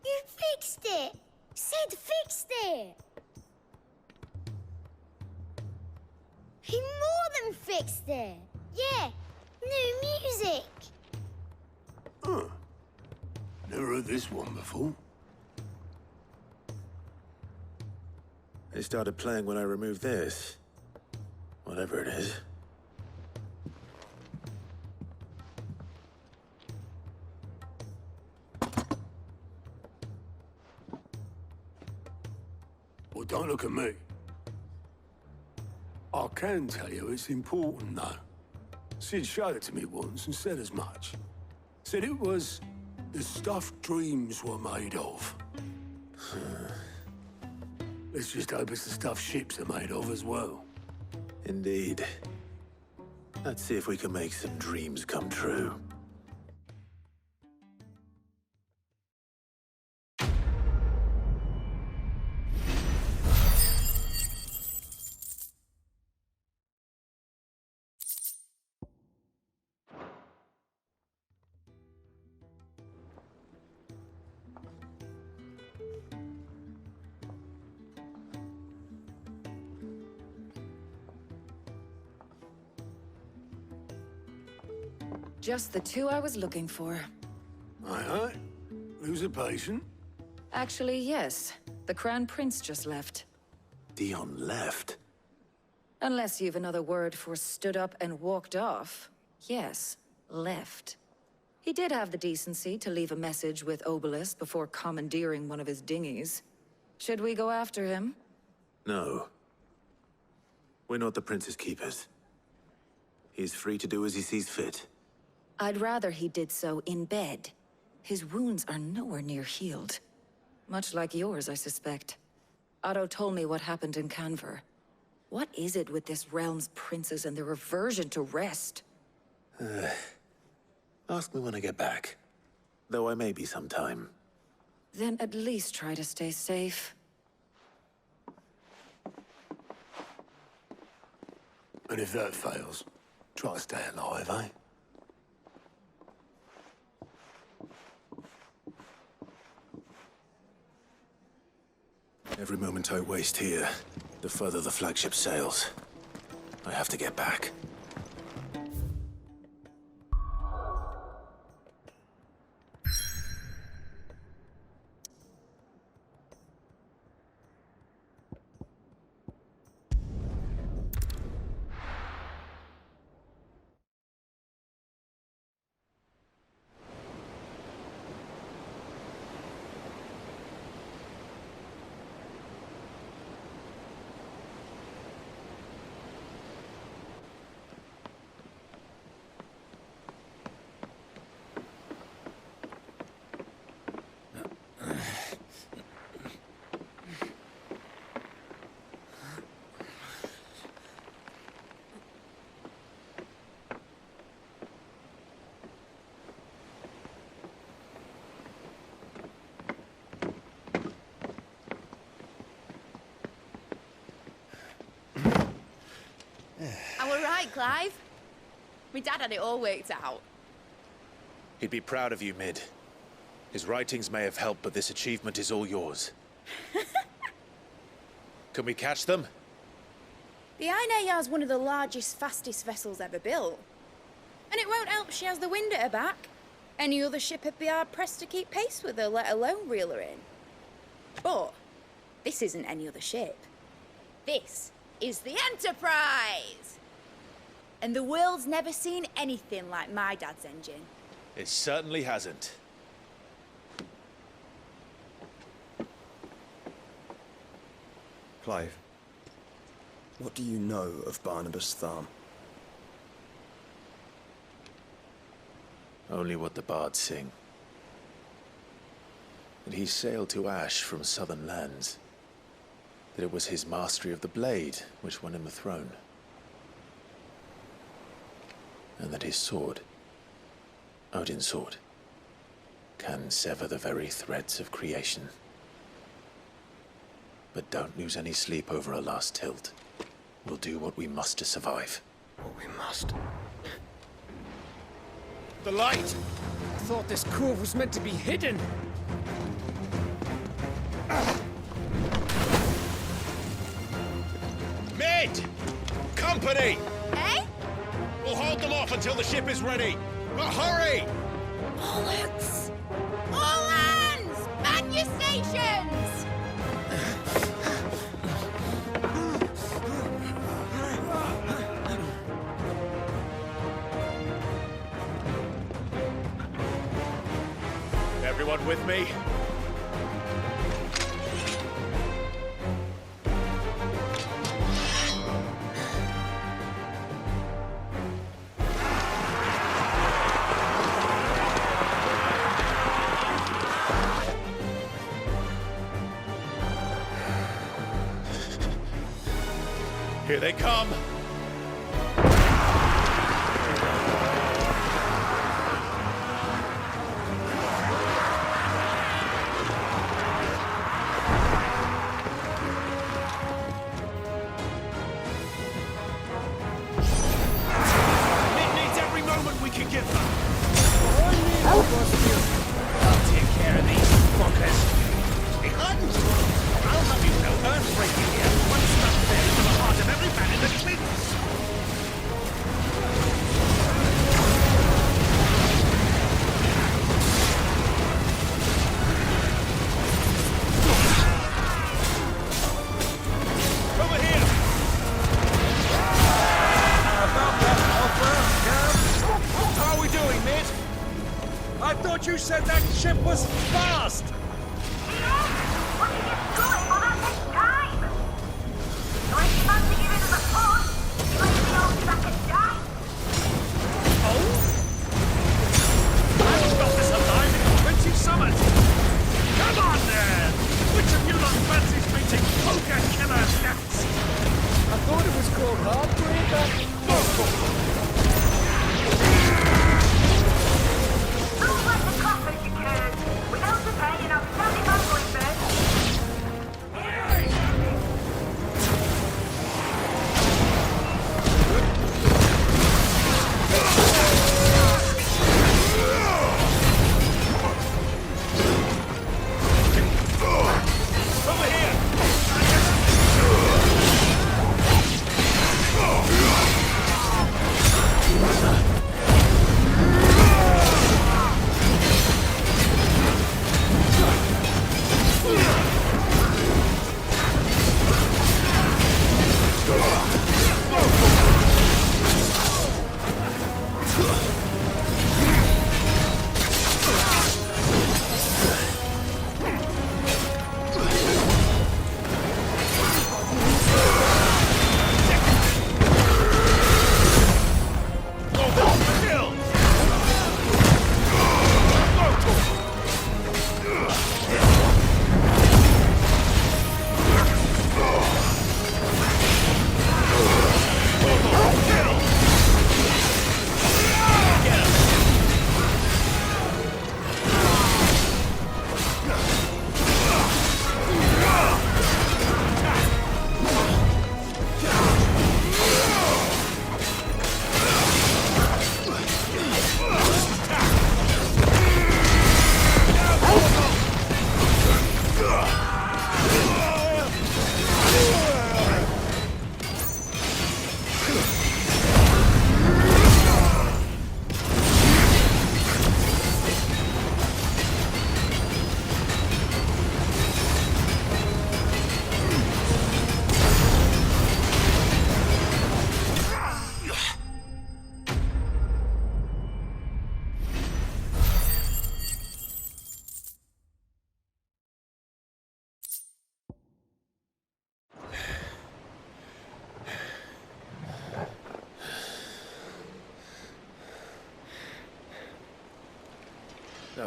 [SPEAKER 20] You fixed it! Sid fixed it! He more than fixed it! Yeah, new music!
[SPEAKER 4] Huh. Never heard this one before.
[SPEAKER 2] They started playing when I removed this. Whatever it is.
[SPEAKER 4] Well, don't look at me. I can tell you it's important, though. Sid showed it to me once and said as much. Said it was the stuff dreams were made of. Let's just hope it's the stuff ships are made of as well.
[SPEAKER 2] Indeed. Let's see if we can make some dreams come true.
[SPEAKER 21] Just the two I was looking for.
[SPEAKER 4] Aye. Who's a patient?
[SPEAKER 21] Actually, yes. The Crown Prince just left.
[SPEAKER 2] Dion left?
[SPEAKER 21] Unless you've another word for stood up and walked off. Yes, left. He did have the decency to leave a message with Obelisk before commandeering one of his dinghies. Should we go after him?
[SPEAKER 2] No. We're not the Prince's keepers. He's free to do as he sees fit.
[SPEAKER 21] I'd rather he did so in bed. His wounds are nowhere near healed. Much like yours, I suspect. Otto told me what happened in Canver. What is it with this realm's princes and their aversion to rest?
[SPEAKER 2] Ask me when I get back. Though I may be sometime.
[SPEAKER 21] Then at least try to stay safe.
[SPEAKER 4] And if that fails, try to stay alive, eh?
[SPEAKER 2] Every moment I waste here, the further the flagship sails. I have to get back.
[SPEAKER 5] I were right, Clive. My dad had it all worked out.
[SPEAKER 2] He'd be proud of you, Mid. His writings may have helped, but this achievement is all yours. Can we catch them?
[SPEAKER 5] The Ainayar's one of the largest, fastest vessels ever built. And it won't help she has the wind at her back. Any other ship would be hard-pressed to keep pace with her, let alone reel her in. But this isn't any other ship. This is the Enterprise! And the world's never seen anything like my dad's engine.
[SPEAKER 2] It certainly hasn't.
[SPEAKER 1] Clive, what do you know of Barnabas Tham?
[SPEAKER 2] Only what the bards sing. That he sailed to Ash from southern lands. That it was his mastery of the blade which won him the throne. And that his sword, Odin's sword, can sever the very threads of creation. But don't lose any sleep over a last tilt. We'll do what we must to survive.
[SPEAKER 1] What we must?
[SPEAKER 12] The light! I thought this cove was meant to be hidden.
[SPEAKER 6] Mid! Company!
[SPEAKER 5] Eh?
[SPEAKER 6] We'll hold them off until the ship is ready. But hurry!
[SPEAKER 5] Bollocks! All hands! Man your stations!
[SPEAKER 7] Everyone with me? Here they come!
[SPEAKER 19] You said that ship was fast!
[SPEAKER 11] But it is going for that next time! So if you fancy giving us a push, you might be all stuck and die.
[SPEAKER 19] Oh? I've got this alive in 20 summers! Come on then! Which of you lot fancies meeting poker killer next? I thought it was called Heartbreaker.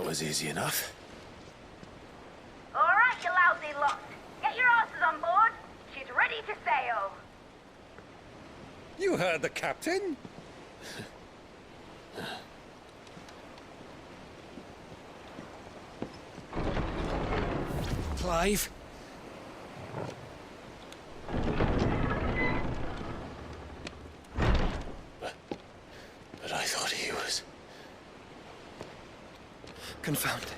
[SPEAKER 2] was easy enough.
[SPEAKER 11] All right, you lousy lot. Get your asses on board. She's ready to sail.
[SPEAKER 17] You heard the captain?
[SPEAKER 19] Clive?
[SPEAKER 2] But I thought he was...
[SPEAKER 1] Confounded.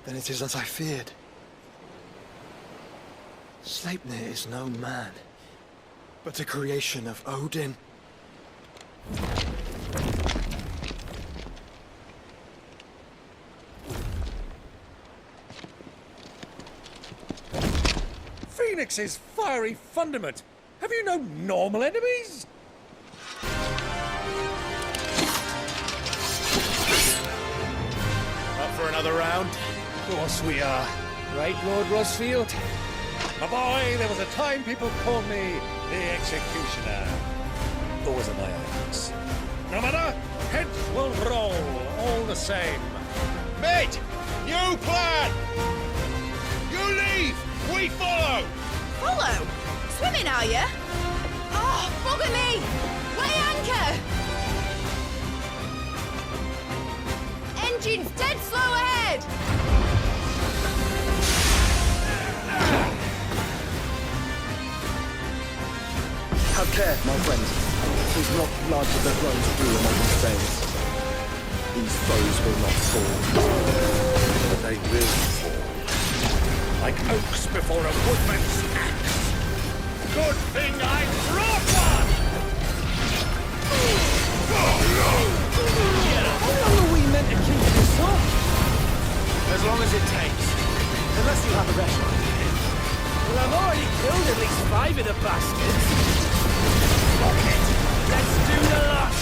[SPEAKER 1] Then it is as I feared. Sleipnir is no man, but a creation of Odin.
[SPEAKER 17] Phoenix's fiery fundament! Have you no normal enemies?
[SPEAKER 6] Up for another round?
[SPEAKER 12] Of course we are. Right, Lord Rosfield?
[SPEAKER 17] My boy, there was a time people called me the Executioner. Always at my eyes. No matter, heads will roll, all the same.
[SPEAKER 19] Mate! New plan! You leave! We follow!
[SPEAKER 5] Follow? Swimming, are you? Oh, bugger me! Weigh anchor! Engine's dead slow ahead!
[SPEAKER 1] Have care, my friend. 'Tis not blood that runs through among the veins. These foes will not fall.
[SPEAKER 17] But they will fall. Like oaks before a woodman's axe.
[SPEAKER 19] Good thing I brought one!
[SPEAKER 12] How long are we meant to keep this up?
[SPEAKER 7] As long as it takes. Unless you have a restaurant.
[SPEAKER 12] Well, I've already killed at least 5 of the bastards.
[SPEAKER 19] Let's do the lot!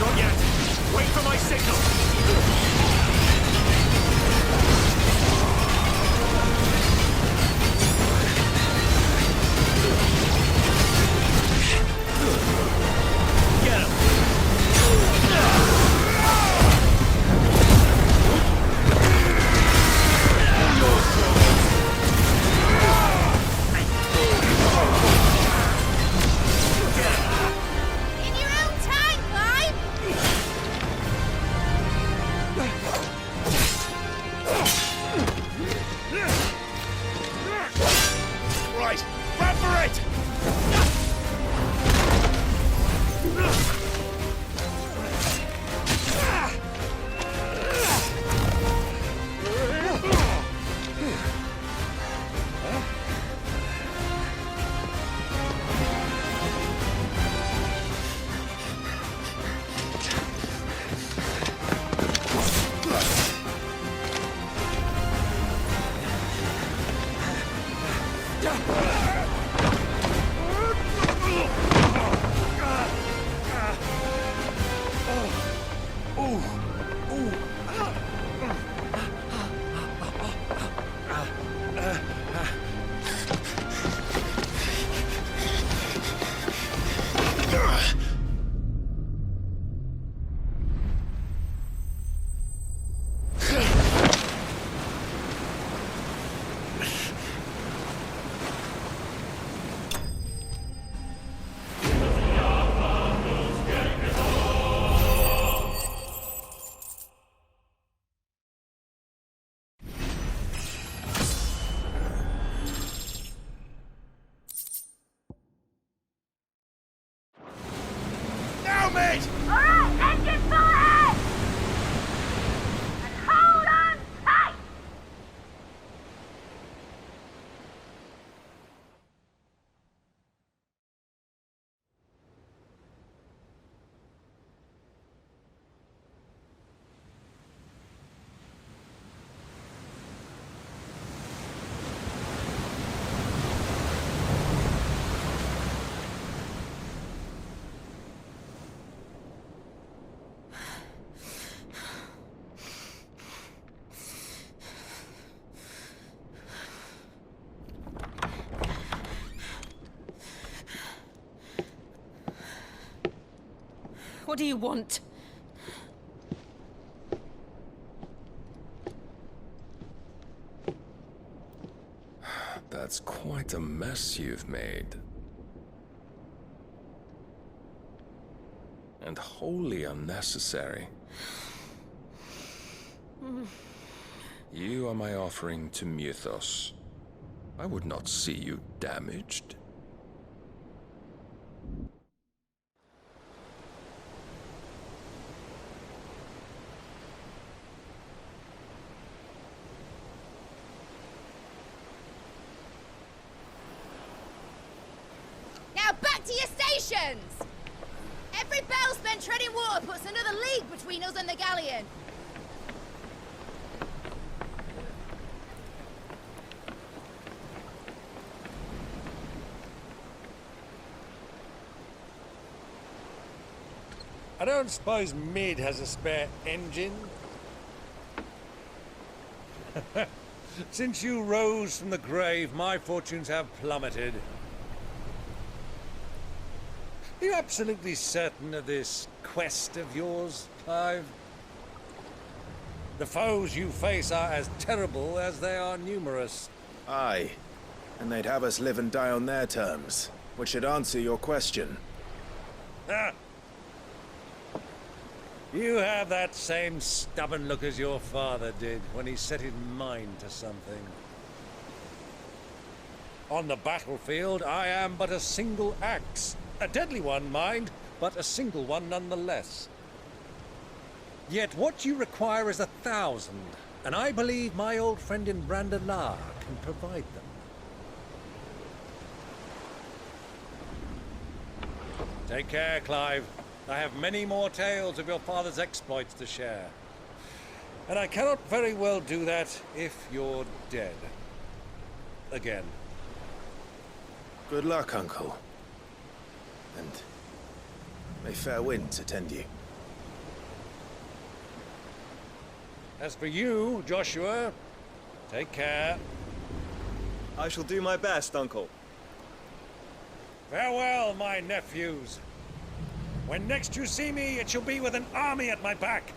[SPEAKER 7] Not yet. Wait for my signal. Get him.
[SPEAKER 5] In your own time, Clive!
[SPEAKER 19] Right, run for it!
[SPEAKER 18] What do you want?
[SPEAKER 13] That's quite a mess you've made. And wholly unnecessary. You are my offering to Mythos. I would not see you damaged.
[SPEAKER 5] Now back to your stations! Every bell spent treading water puts another league between us and the galleon.
[SPEAKER 17] I don't suppose Mid has a spare engine? Since you rose from the grave, my fortunes have plummeted. Are you absolutely certain of this quest of yours, Clive? The foes you face are as terrible as they are numerous.
[SPEAKER 2] Aye. And they'd have us live and die on their terms, which should answer your question.
[SPEAKER 17] Ah! You have that same stubborn look as your father did when he set his mind to something. On the battlefield, I am but a single axe. A deadly one, mind, but a single one nonetheless. Yet what you require is 1,000, and I believe my old friend in Brandalar can provide them. Take care, Clive. I have many more tales of your father's exploits to share. And I cannot very well do that if you're dead. Again.
[SPEAKER 2] Good luck, Uncle. And may fair winds attend you.
[SPEAKER 17] As for you, Joshua, take care.
[SPEAKER 15] I shall do my best, Uncle.
[SPEAKER 17] Farewell, my nephews. When next you see me, it shall be with an army at my back.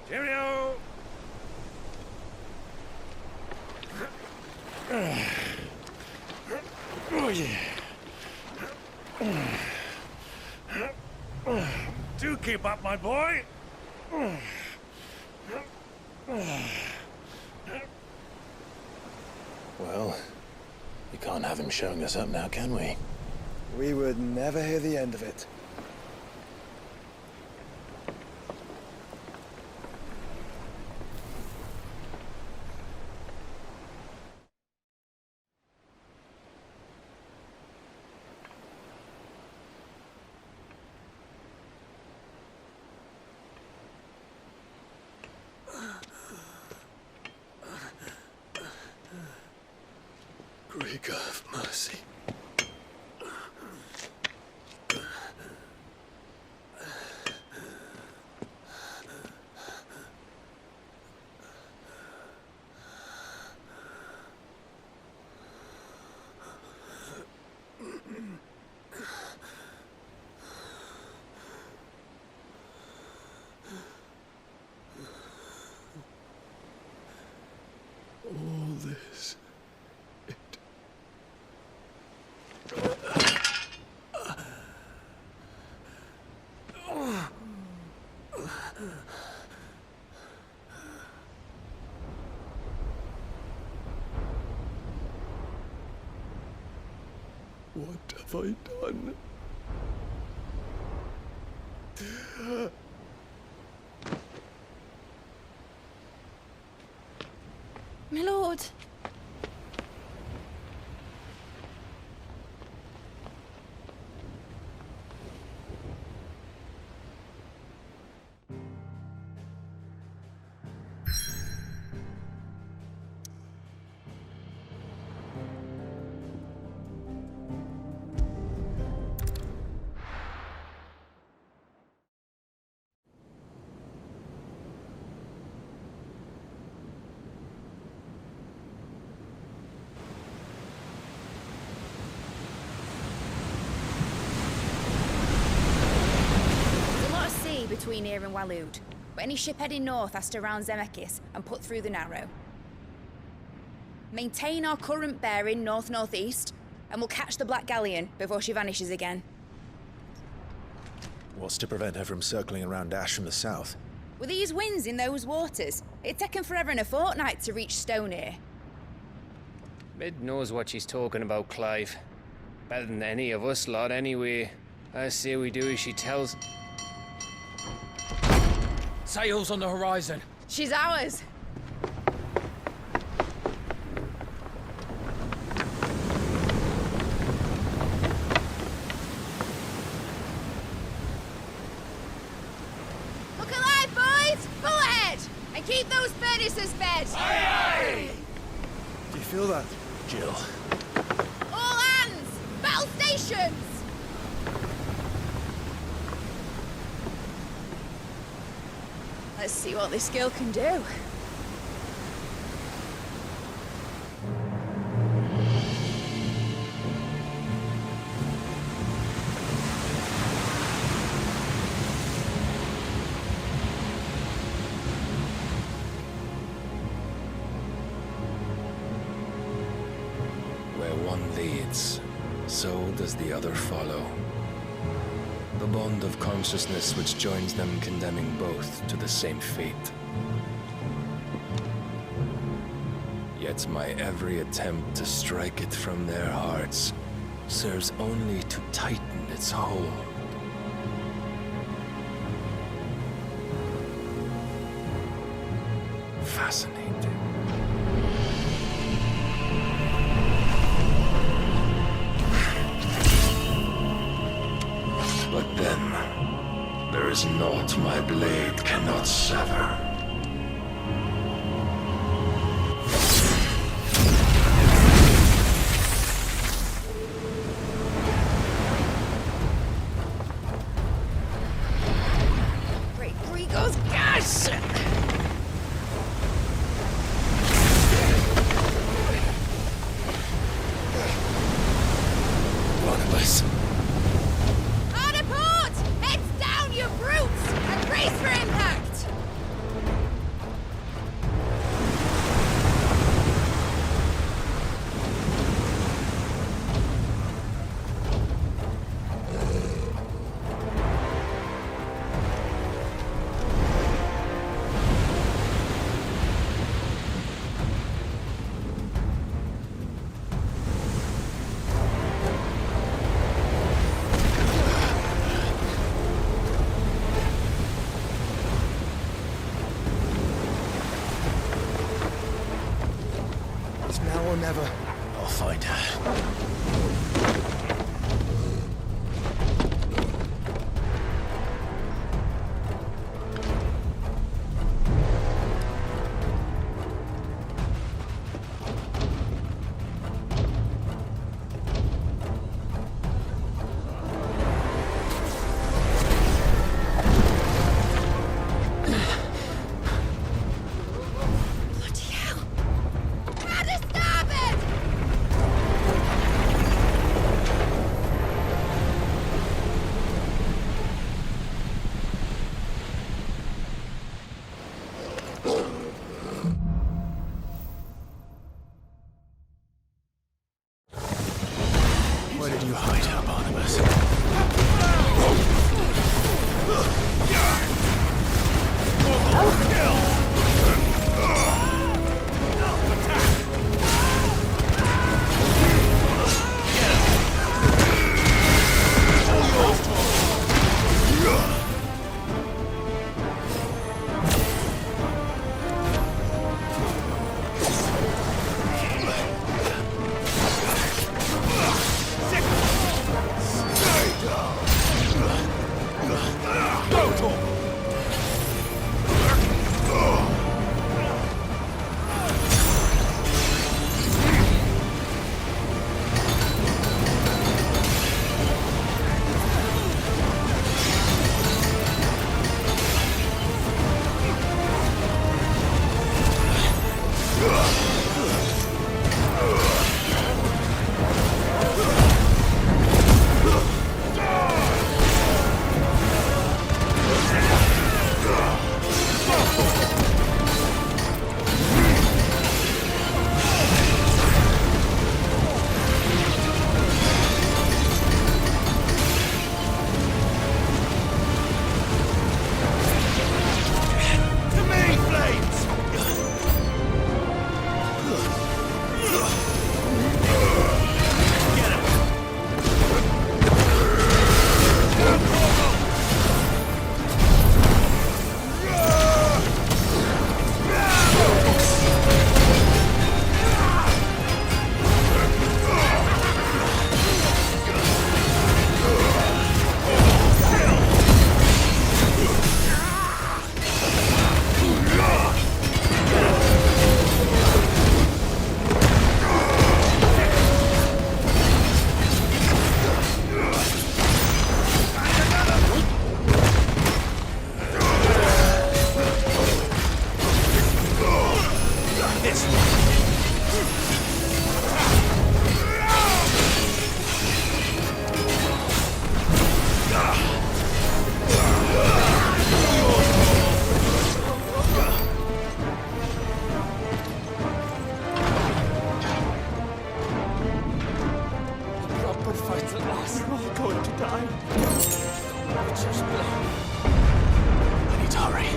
[SPEAKER 17] Cheerio! Oh, yeah. Do keep up, my boy.
[SPEAKER 2] Well, we can't have him showing us up now, can we?
[SPEAKER 1] We would never hear the end of it. Great God of mercy. All this. What have I done?
[SPEAKER 5] My lord. been here in Waloed, but any ship heading north has to round Zemeckis and put through the Narrow. Maintain our current bearing north-northeast, and we'll catch the Black Galleon before she vanishes again.
[SPEAKER 2] What's to prevent her from circling around Ash from the south?
[SPEAKER 5] With these winds in those waters, it'd taken forever and a fortnight to reach Stonehenge.
[SPEAKER 12] Mid knows what she's talking about, Clive. Better than any of us lot, anyway. I say we do as she tells.
[SPEAKER 8] Sails on the horizon.
[SPEAKER 5] She's ours. Look alive, boys! Pull ahead! And keep those furnaces fed!
[SPEAKER 1] Aye, aye! Do you feel that,
[SPEAKER 2] Jill?
[SPEAKER 5] All hands! Battle stations! Let's see what this girl can do.
[SPEAKER 13] Where one leads, so does the other follow. The bond of consciousness which joins them condemning both to the same fate. Yet my every attempt to strike it from their hearts serves only to tighten its hold. Fascinating. But then, there is naught my blade cannot sever.
[SPEAKER 5] Great Grigo's gosh!
[SPEAKER 2] Barnabas.
[SPEAKER 5] Hard port! Heads down, you brutes! And brace for impact!
[SPEAKER 1] It's now or never.
[SPEAKER 2] I'll find her.
[SPEAKER 5] Bloody hell! How to stop it!
[SPEAKER 8] Proper fight at last. We're all going to die. Just
[SPEAKER 2] I need to hurry.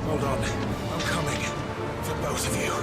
[SPEAKER 2] Hold on. I'm coming. For both of you.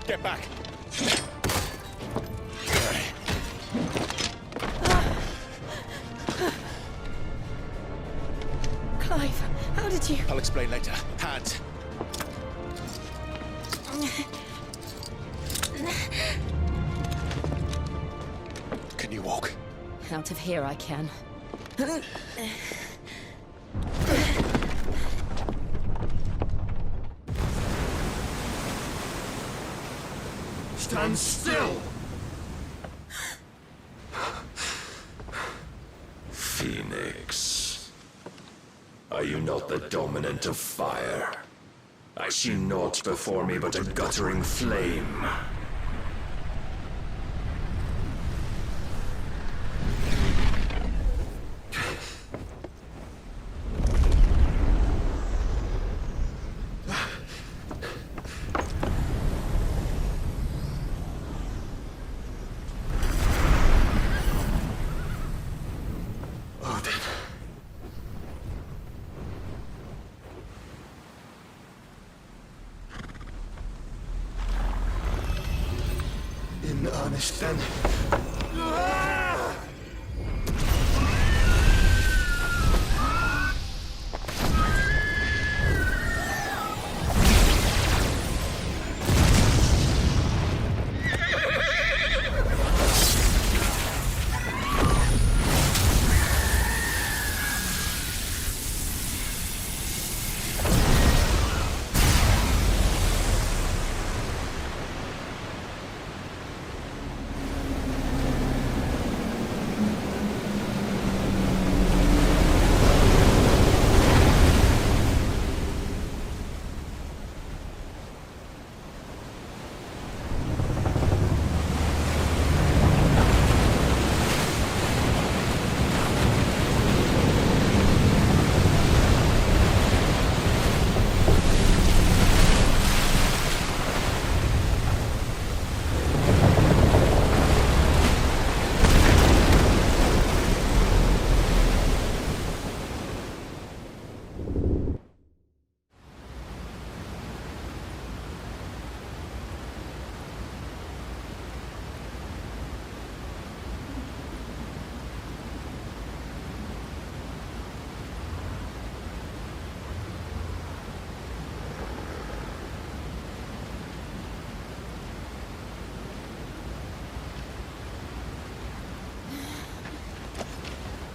[SPEAKER 7] Get back!
[SPEAKER 3] Clive, how did you...
[SPEAKER 2] I'll explain later. Hands. Can you walk?
[SPEAKER 3] Out of here I can.
[SPEAKER 19] Stand still!
[SPEAKER 13] Phoenix. Are you not the dominant of fire? I see naught before me but a guttering flame.
[SPEAKER 1] In earnest, then.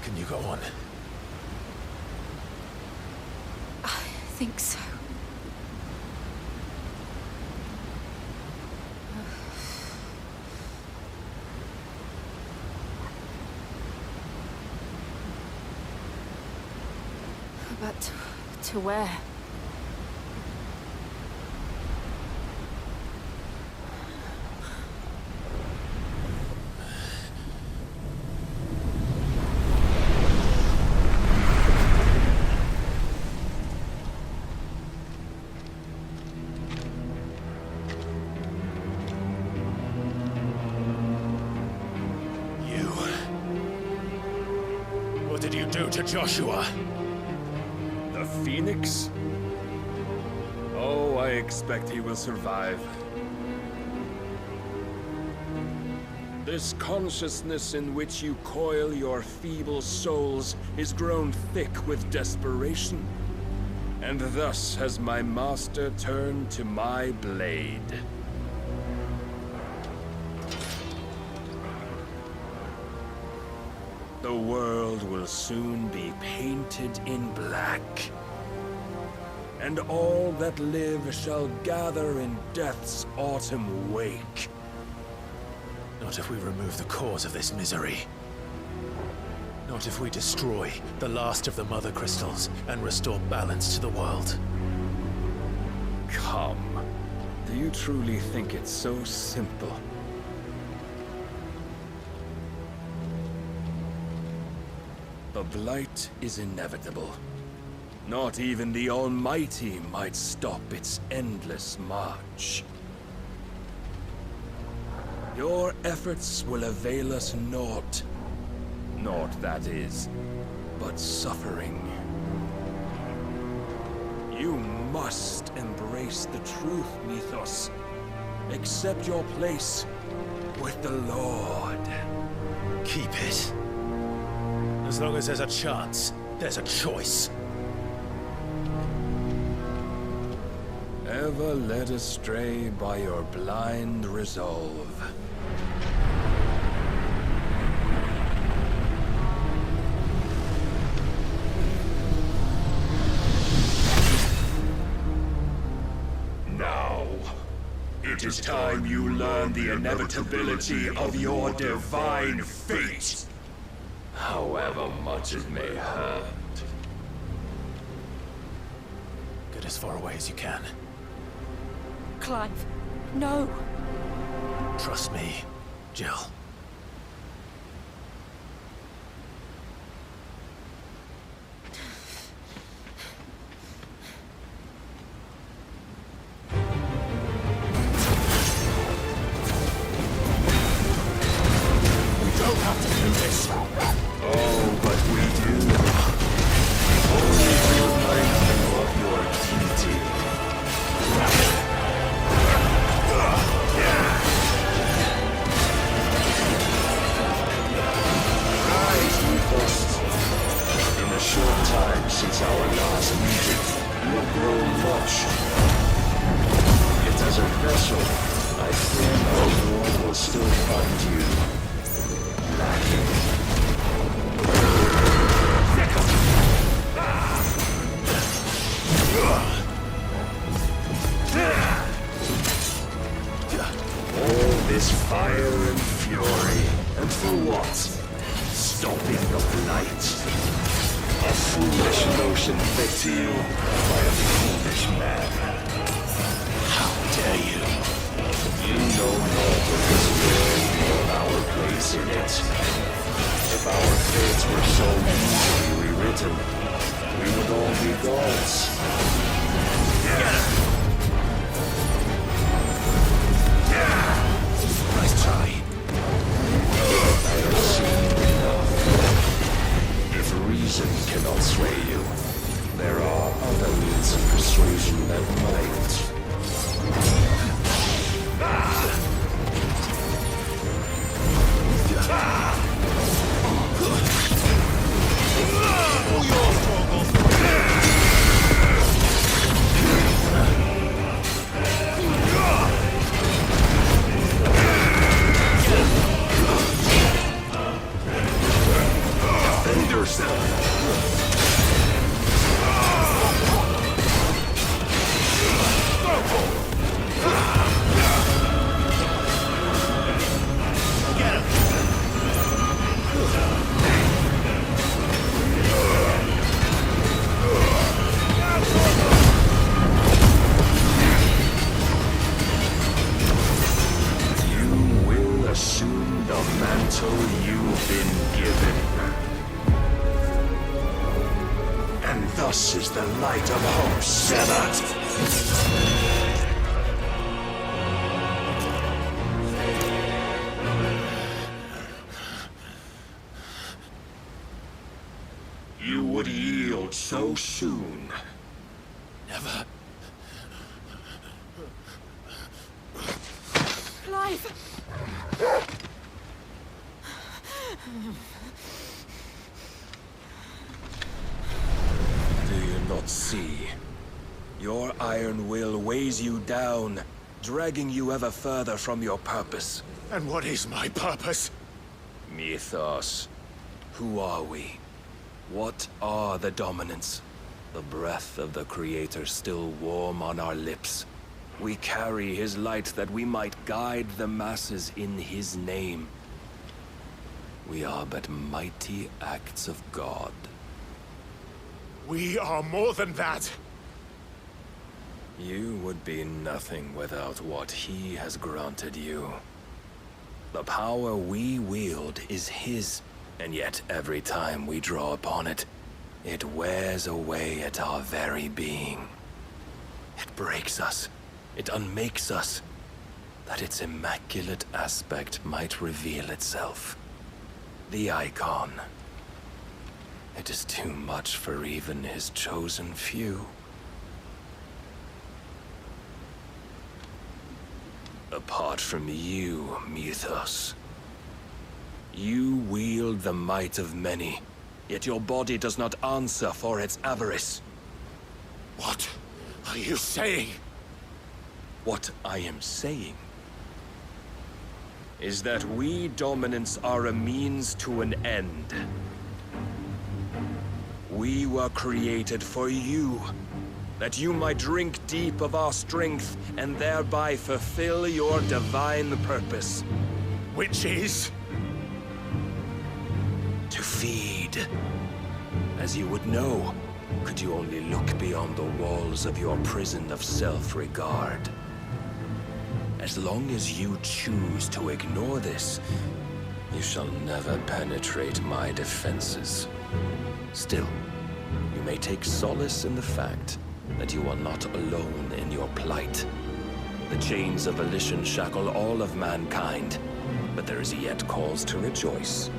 [SPEAKER 2] Can you go on?
[SPEAKER 3] I think so. But to where?
[SPEAKER 2] What did you do to Joshua?
[SPEAKER 13] The Phoenix? Oh, I expect he will survive. This consciousness in which you coil your feeble souls is grown thick with desperation. And thus has my master turned to my blade. The world will soon be painted in black. And all that live shall gather in death's autumn wake.
[SPEAKER 2] Not if we remove the cause of this misery. Not if we destroy the last of the Mother Crystals and restore balance to the world.
[SPEAKER 13] Come. Do you truly think it's so simple? The blight is inevitable. Not even the Almighty might stop its endless march. Your efforts will avail us naught. Naught, that is, but suffering. You must embrace the truth, Mythos. Accept your place with the Lord.
[SPEAKER 2] Keep it. As long as there's a chance, there's a choice.
[SPEAKER 13] Ever led astray by your blind resolve.
[SPEAKER 14] Now, it is time you learn the inevitability of your divine fate. However much it may hurt.
[SPEAKER 2] Get as far away as you can.
[SPEAKER 21] Clive, no.
[SPEAKER 2] Trust me, Jill.
[SPEAKER 14] So soon.
[SPEAKER 2] Never.
[SPEAKER 21] Clive!
[SPEAKER 13] Do you not see? Your iron will weighs you down, dragging you ever further from your purpose.
[SPEAKER 14] And what is my purpose?
[SPEAKER 13] Mythos. Who are we? What are the dominants? The breath of the Creator still warm on our lips. We carry his light that we might guide the masses in his name. We are but mighty acts of God.
[SPEAKER 14] We are more than that.
[SPEAKER 13] You would be nothing without what he has granted you. The power we wield is his. And yet, every time we draw upon it, it wears away at our very being. It breaks us. It unmakes us. That its immaculate aspect might reveal itself. The icon. It is too much for even his chosen few. Apart from you, Mythos. You wield the might of many, yet your body does not answer for its avarice.
[SPEAKER 14] What are you saying?
[SPEAKER 13] What I am saying is that we dominants are a means to an end. We were created for you, that you might drink deep of our strength and thereby fulfill your divine purpose.
[SPEAKER 2] Which is?
[SPEAKER 13] To feed. As you would know, could you only look beyond the walls of your prison of self-regard. As long as you choose to ignore this, you shall never penetrate my defenses. Still, you may take solace in the fact that you are not alone in your plight. The chains of volition shackle all of mankind, but there is yet cause to rejoice.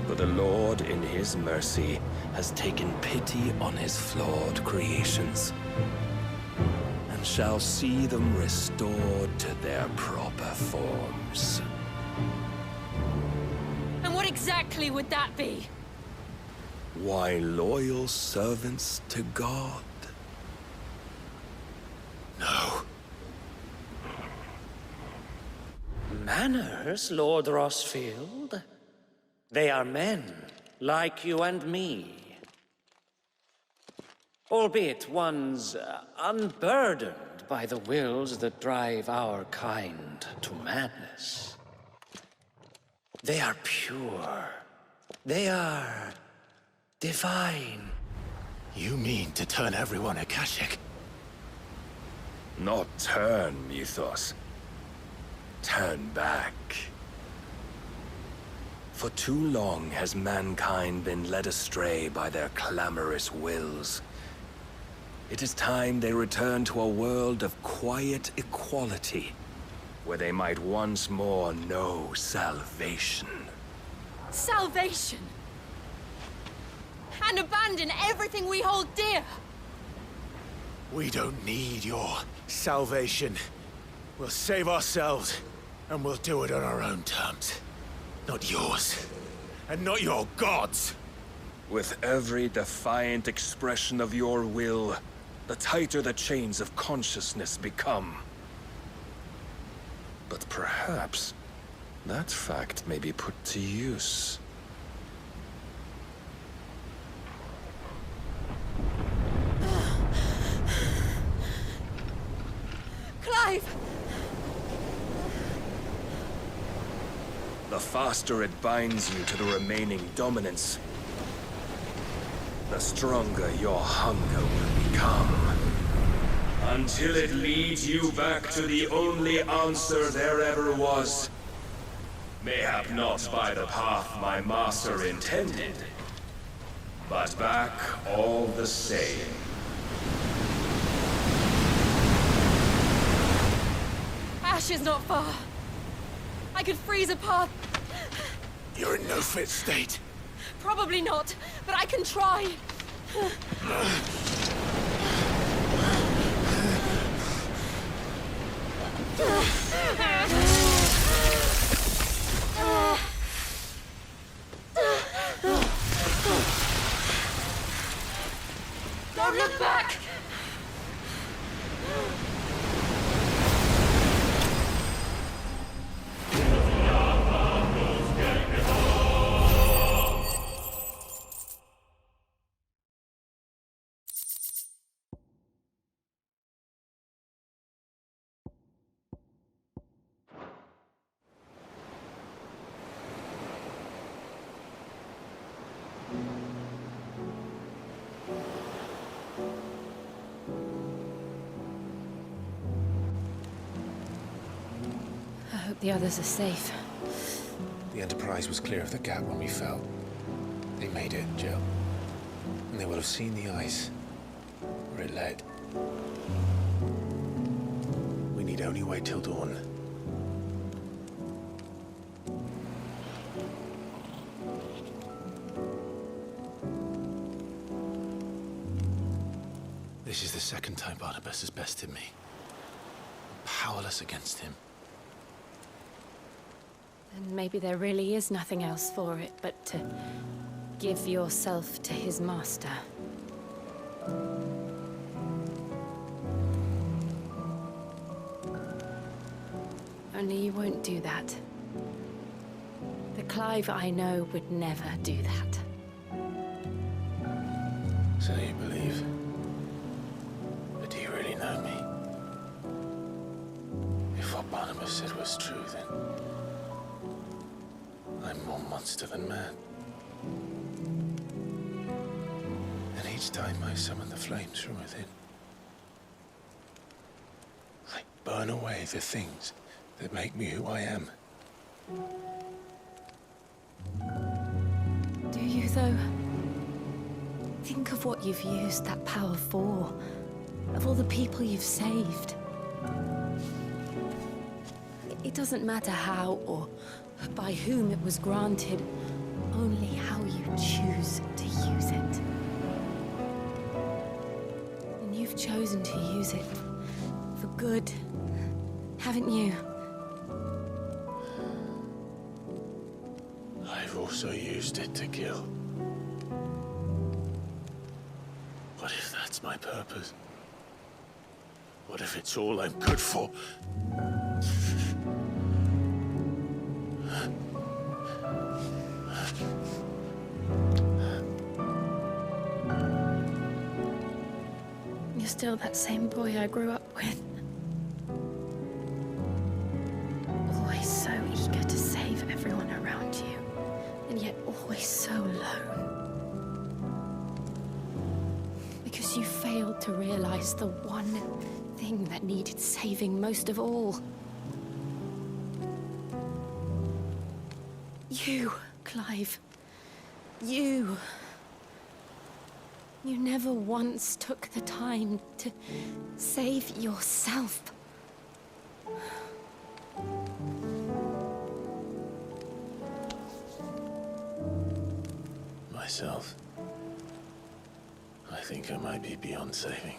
[SPEAKER 13] For the Lord, in his mercy, has taken pity on his flawed creations, and shall see them restored to their proper forms.
[SPEAKER 18] And what exactly would that be?
[SPEAKER 13] Why, loyal servants to God.
[SPEAKER 2] No.
[SPEAKER 9] Manners, Lord Rosfield? They are men, like you and me. Albeit ones unburdened by the wills that drive our kind to madness. They are pure. They are divine.
[SPEAKER 2] You mean to turn everyone Akashic?
[SPEAKER 13] Not turn, Mythos. Turn back. For too long has mankind been led astray by their clamorous wills. It is time they return to a world of quiet equality, where they might once more know salvation.
[SPEAKER 18] Salvation! And abandon everything we hold dear!
[SPEAKER 2] We don't need your salvation. We'll save ourselves, and we'll do it on our own terms. Not yours, and not your gods.
[SPEAKER 13] With every defiant expression of your will, the tighter the chains of consciousness become. But perhaps that fact may be put to use.
[SPEAKER 18] Clive!
[SPEAKER 13] The faster it binds you to the remaining dominance, the stronger your hunger will become. Until it leads you back to the only answer there ever was. Mayhap not by the path my master intended, but back all the same.
[SPEAKER 18] Ash is not far. I could freeze a path.
[SPEAKER 2] You're in no fit state.
[SPEAKER 18] Probably not, but I can try. Don't look back!
[SPEAKER 3] I hope the others are safe.
[SPEAKER 2] The Enterprise was clear of the gap when we fell. They made it, Jill. And they will have seen the ice, where it led. We need only wait till dawn. This is the second time Barnabas has bested me. I'm powerless against him.
[SPEAKER 3] And maybe there really is nothing else for it but to give yourself to his master. Only you won't do that. The Clive I know would never do that.
[SPEAKER 2] So you believe? But do you really know me? If what Barnabas said was true, then I'm more monster than man. And each time I summon the flames from within, I burn away the things that make me who I am.
[SPEAKER 3] Do you, though? Think of what you've used that power for. Of all the people you've saved. It doesn't matter how or by whom it was granted, only how you choose to use it. And you've chosen to use it for good, haven't you?
[SPEAKER 2] I've also used it to kill. What if that's my purpose? What if it's all I'm good for?
[SPEAKER 3] You're still that same boy I grew up with. Always so eager to save everyone around you, and yet always so alone. Because you failed to realize the one thing that needed saving most of all. You, Clive. You. You never once took the time to save yourself.
[SPEAKER 2] Myself? I think I might be beyond saving.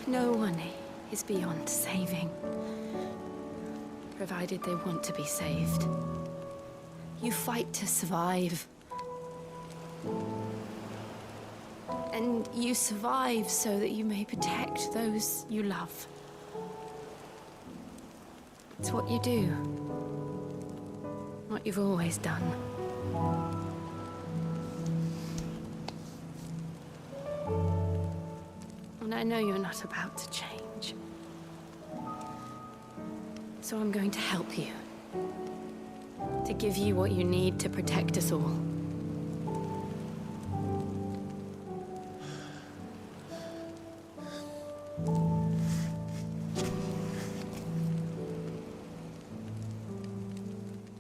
[SPEAKER 3] No one is beyond saving, provided they want to be saved. You fight to survive. And you survive so that you may protect those you love. It's what you do. What you've always done. And I know you're not about to change. So I'm going to help you. To give you what you need to protect us all.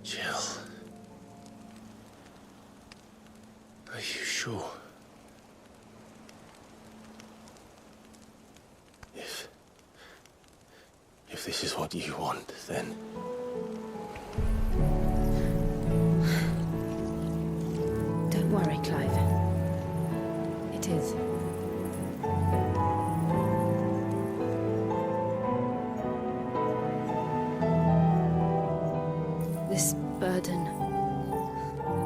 [SPEAKER 2] Jill. Are you sure? If this is what you want, then...
[SPEAKER 3] Don't worry, Clive. It is. This burden,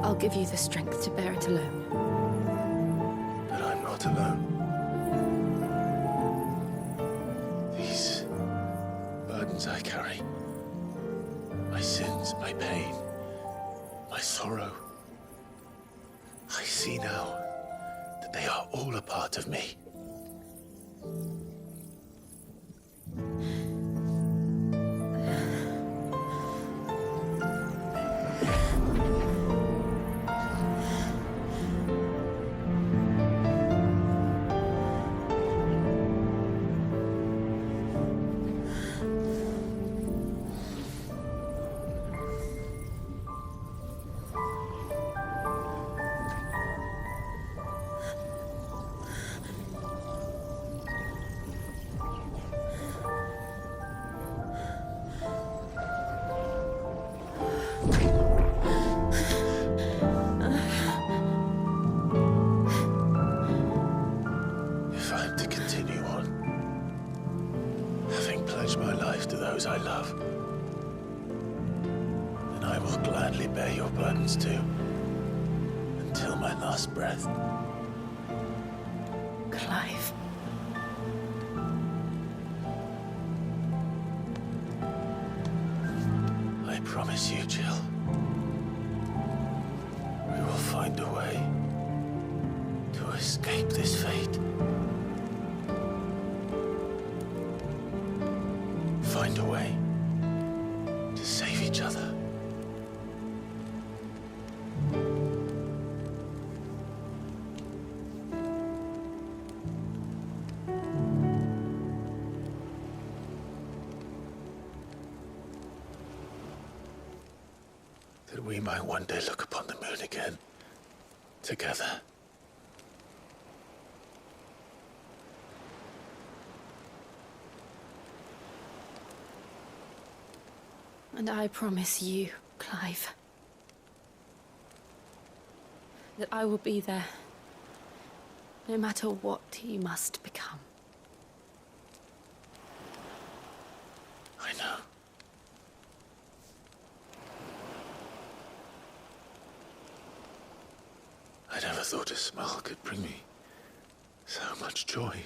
[SPEAKER 3] I'll give you the strength to bear it alone.
[SPEAKER 2] But I'm not alone. These burdens I carry, my sins, my pain, my sorrow, I see now that they are all a part of me. If I'm to continue on, having pledged my life to those I love, then I will gladly bear your burdens too, until my last breath.
[SPEAKER 3] Clive.
[SPEAKER 2] promise you, Jill. We will find a way to escape this fate. Find a way to save each other. That we might one day look upon the moon again, together.
[SPEAKER 18] And I promise you, Clive, that I will be there, no matter what you must become.
[SPEAKER 2] I know. I never thought a smile could bring me so much joy.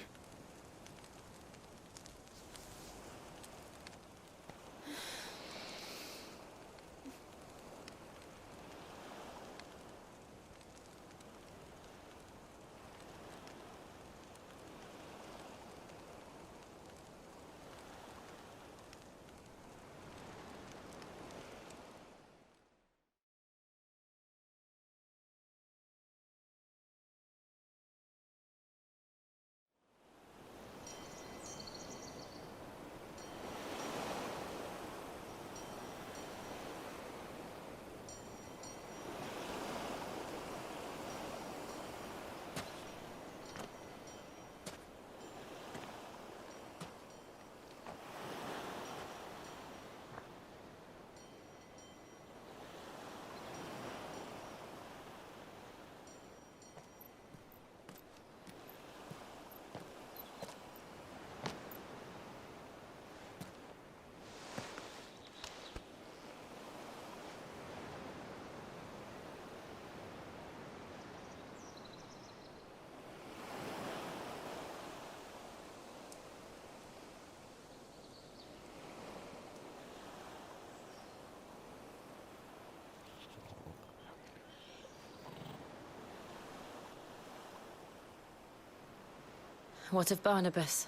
[SPEAKER 18] What of Barnabas?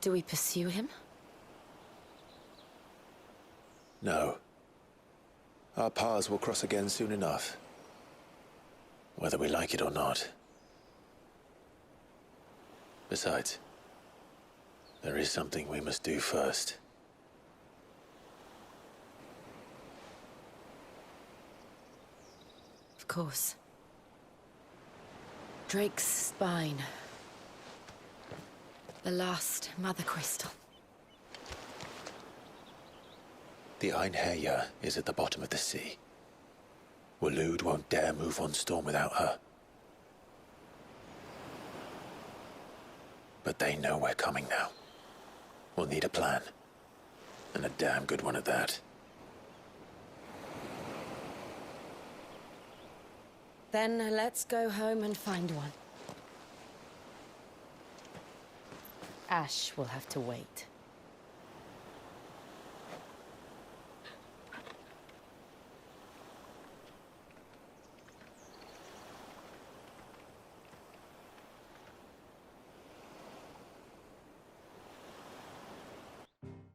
[SPEAKER 18] Do we pursue him?
[SPEAKER 2] No. Our paths will cross again soon enough. Whether we like it or not. Besides, there is something we must do first.
[SPEAKER 18] Of course. Drake's spine. The last Mother Crystal.
[SPEAKER 2] The Einherja is at the bottom of the sea. Waloed won't dare move on Storm without her. But they know we're coming now. We'll need a plan. And a damn good one at that.
[SPEAKER 18] Then let's go home and find one. Ash will have to wait.